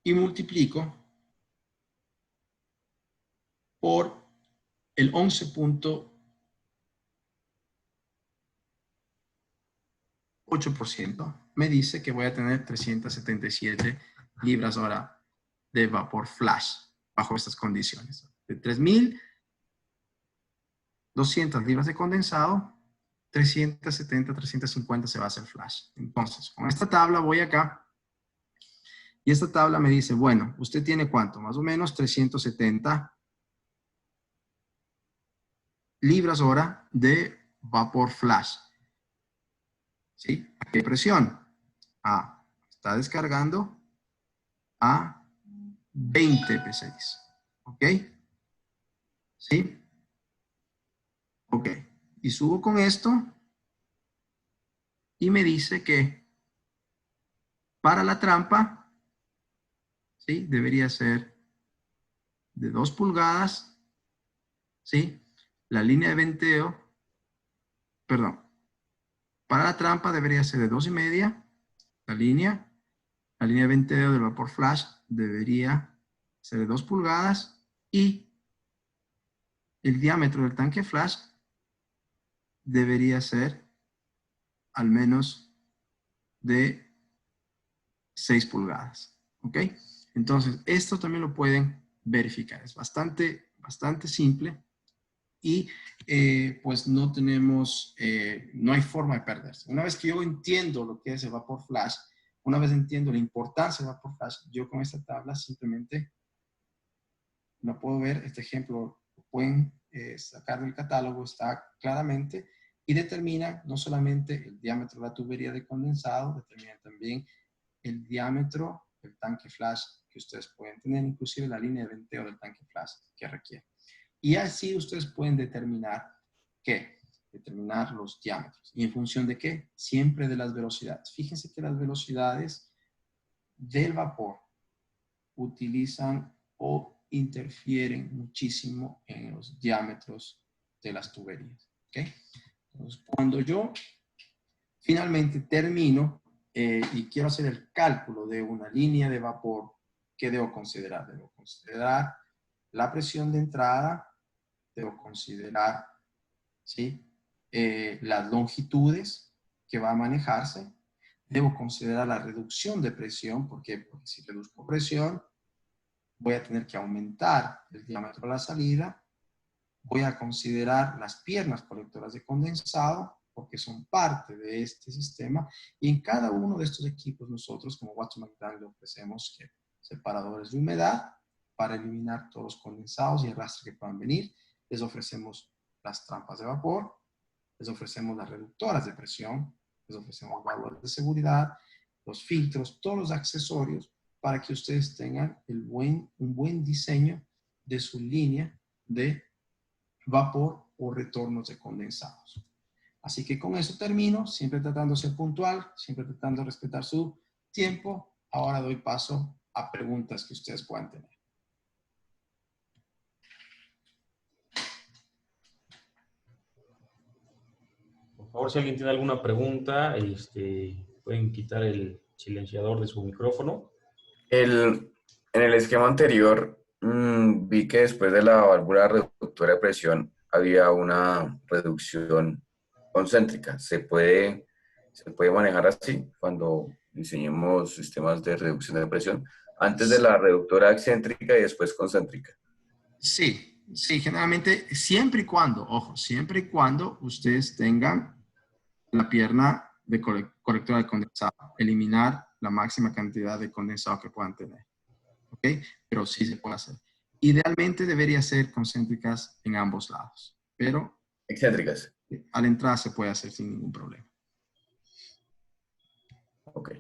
y multiplico por el 11.8%, me dice que voy a tener 377 libras hora de vapor flash bajo estas condiciones. De 3.200 libras de condensado, 370, 350 se va a hacer flash. Entonces, con esta tabla voy acá y esta tabla me dice, bueno, ¿usted tiene cuánto? Más o menos 370 libras hora de vapor flash. ¿Sí? ¿A qué presión? Está descargando a 20 PSI. ¿Ok? ¿Sí? Ok. Y subo con esto y me dice que para la trampa, ¿sí? Debería ser de 2 pulgadas, ¿sí? la línea de venteo, perdón, para la trampa debería ser de 2,5, la línea de venteo del vapor flash debería ser de 2 pulgadas y el diámetro del tanque flash debería ser al menos de 6 pulgadas. ¿Ok? Entonces, esto también lo pueden verificar. Es bastante simple y pues no tenemos, no hay forma de perderse. Una vez que yo entiendo lo que es el vapor flash, una vez entiendo la importancia del vapor flash, yo con esta tabla simplemente lo puedo ver. Este ejemplo lo pueden sacar del catálogo, está claramente, y determina no solamente el diámetro de la tubería de condensado, determina también el diámetro del tanque flash que ustedes pueden tener, inclusive la línea de venteo del tanque flash que requiere. Y así ustedes pueden determinar ¿qué? Determinar los diámetros. ¿Y en función de qué? Siempre de las velocidades. Fíjense que las velocidades del vapor utilizan o interfieren muchísimo en los diámetros de las tuberías. ¿Ok? Entonces, cuando yo finalmente termino y quiero hacer el cálculo de una línea de vapor, ¿qué debo considerar? Debo considerar la presión de entrada, debo considerar, ¿sí? Las longitudes que va a manejarse, debo considerar la reducción de presión, porque si reduzco presión, voy a tener que aumentar el diámetro de la salida, voy a considerar las piernas colectoras de condensado, porque son parte de este sistema, y en cada uno de estos equipos nosotros como Watson McDaniel le ofrecemos separadores de humedad para eliminar todos los condensados y arrastres que puedan venir, les ofrecemos las trampas de vapor, les ofrecemos las reductoras de presión, les ofrecemos válvulas de seguridad, los filtros, todos los accesorios para que ustedes tengan un buen diseño de su línea de vapor o retornos de condensados. Así que con eso termino, siempre tratando de ser puntual, siempre tratando de respetar su tiempo. Ahora doy paso a preguntas que ustedes puedan tener. Por favor, si alguien tiene alguna pregunta, pueden quitar el silenciador de su micrófono. En el esquema anterior, vi que después de la válvula reductora de presión había una reducción concéntrica. ¿Se puede manejar así cuando diseñemos sistemas de reducción de presión? Antes de la reductora excéntrica y después concéntrica. Sí, sí, generalmente, siempre y cuando, ojo, siempre y cuando ustedes tengan la pierna de colectora de condensado, eliminar la máxima cantidad de condensado que puedan tener. ¿Ok? Pero sí se puede hacer. Idealmente debería ser concéntricas en ambos lados, pero Excéntricas. a la entrada se puede hacer sin ningún problema. Ok.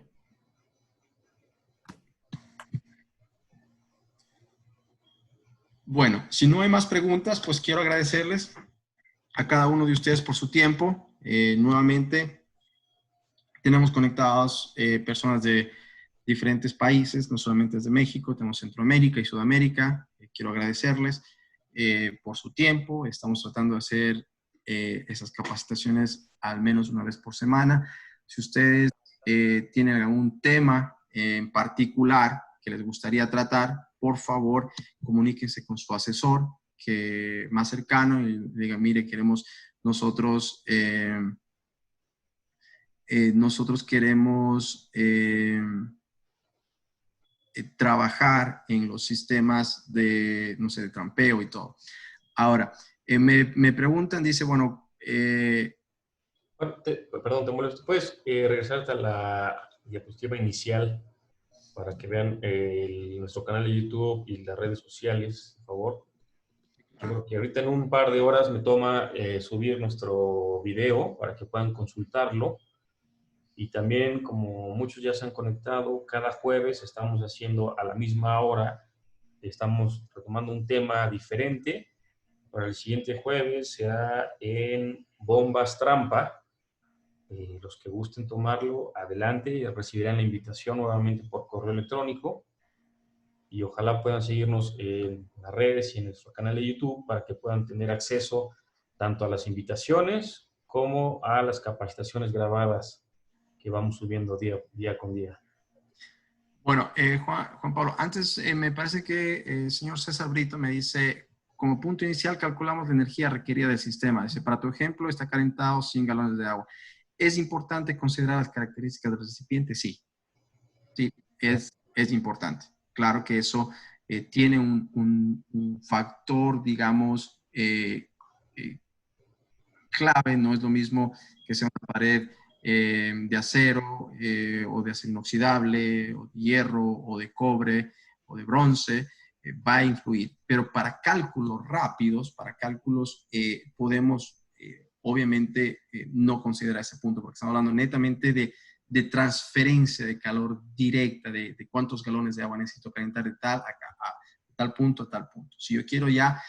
Bueno, si no hay más preguntas, pues quiero agradecerles a cada uno de ustedes por su tiempo. Nuevamente, tenemos conectados personas de diferentes países, no solamente desde México, tenemos Centroamérica y Sudamérica. Quiero agradecerles por su tiempo. Estamos tratando de hacer esas capacitaciones al menos una vez por semana. Si ustedes tienen algún tema en particular que les gustaría tratar, por favor, comuníquense con su asesor que más cercano y digan, mire, queremos nosotros queremos trabajar en los sistemas de, no sé, de trampeo y todo. Ahora, me preguntan, dice, bueno... Perdón, te molesto. ¿Puedes regresarte a la diapositiva inicial para que vean nuestro canal de YouTube y las redes sociales, por favor? Yo creo que ahorita en un par de horas me toma subir nuestro video para que puedan consultarlo. Y también, como muchos ya se han conectado, cada jueves estamos haciendo a la misma hora, estamos retomando un tema diferente. Para el siguiente jueves será en bombas trampa. Los que gusten tomarlo, adelante, recibirán la invitación nuevamente por correo electrónico y ojalá puedan seguirnos en las redes y en nuestro canal de YouTube para que puedan tener acceso tanto a las invitaciones como a las capacitaciones grabadas que vamos subiendo día con día. Bueno, Juan Pablo, antes me parece que el señor César Brito me dice, como punto inicial calculamos la energía requerida del sistema. Dice, para tu ejemplo, está calentado 100 galones de agua. ¿Es importante considerar las características del recipiente? Sí, sí, es importante. Claro que eso tiene un factor, digamos, clave. No es lo mismo que sea una pared de acero o de acero inoxidable, o de hierro, o de cobre, o de bronce, va a influir. Pero para cálculos rápidos, para cálculos, podemos obviamente no considerar ese punto, porque estamos hablando netamente de transferencia de calor directa, de cuántos galones de agua necesito calentar de tal a tal punto a tal punto. Si yo quiero ya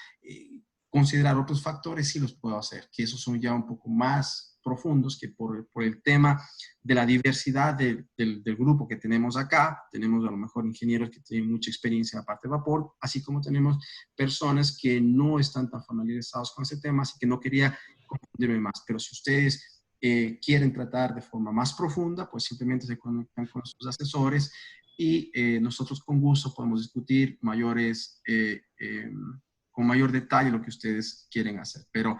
considerar otros factores, sí los puedo hacer, que esos son ya un poco más profundos, que por el tema de la diversidad del grupo que tenemos acá. Tenemos a lo mejor ingenieros que tienen mucha experiencia en la parte de vapor, así como tenemos personas que no están tan familiarizados con ese tema, así que no quería confundirme más. Pero si ustedes quieren tratar de forma más profunda, pues simplemente se conectan con sus asesores y nosotros con gusto podemos discutir con mayor detalle lo que ustedes quieren hacer. Pero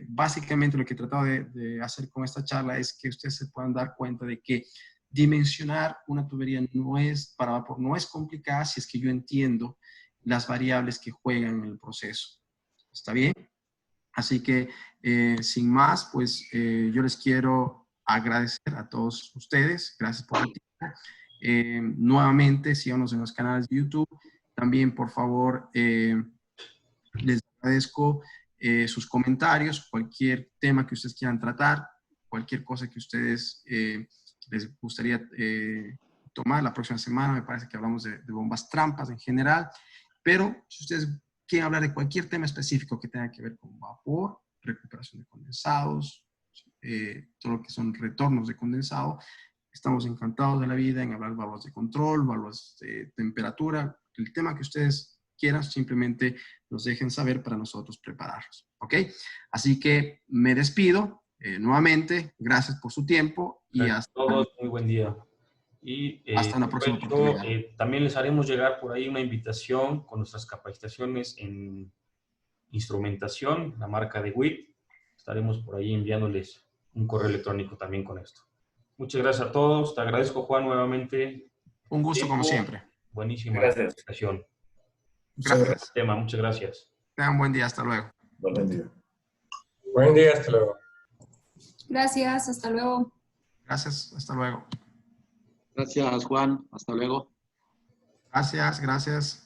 básicamente lo que he tratado de hacer con esta charla es que ustedes se puedan dar cuenta de que dimensionar una tubería para vapor no es complicada si es que yo entiendo las variables que juegan en el proceso. ¿Está bien? Así que sin más, pues yo les quiero agradecer a todos ustedes. Gracias por su tiempo. Nuevamente, síganos en los canales de YouTube. También, por favor, les agradezco sus comentarios, cualquier tema que ustedes quieran tratar, cualquier cosa que ustedes les gustaría tomar. La próxima semana me parece que hablamos de bombas trampas en general, pero si ustedes quieren hablar de cualquier tema específico que tenga que ver con vapor, recuperación de condensados, todo lo que son retornos de condensado, estamos encantados de la vida en hablar de válvulas de control, válvulas de temperatura, el tema que ustedes quieran, simplemente nos dejen saber para nosotros prepararlos, ¿ok? Así que me despido nuevamente, gracias por su tiempo y hasta todos, muy buen día. Y hasta una próxima oportunidad. También les haremos llegar por ahí una invitación con nuestras capacitaciones en instrumentación, la marca de WIT. Estaremos por ahí enviándoles un correo electrónico también con esto. Muchas gracias a todos. Te agradezco, Juan, nuevamente. Un gusto como siempre. Buenísima presentación. Gracias. Tema, muchas gracias. Tengan un buen día. Hasta luego. Buen día. Buen día, hasta luego. Gracias, hasta luego. Gracias, hasta luego. Gracias, Juan. Hasta luego. Gracias, gracias.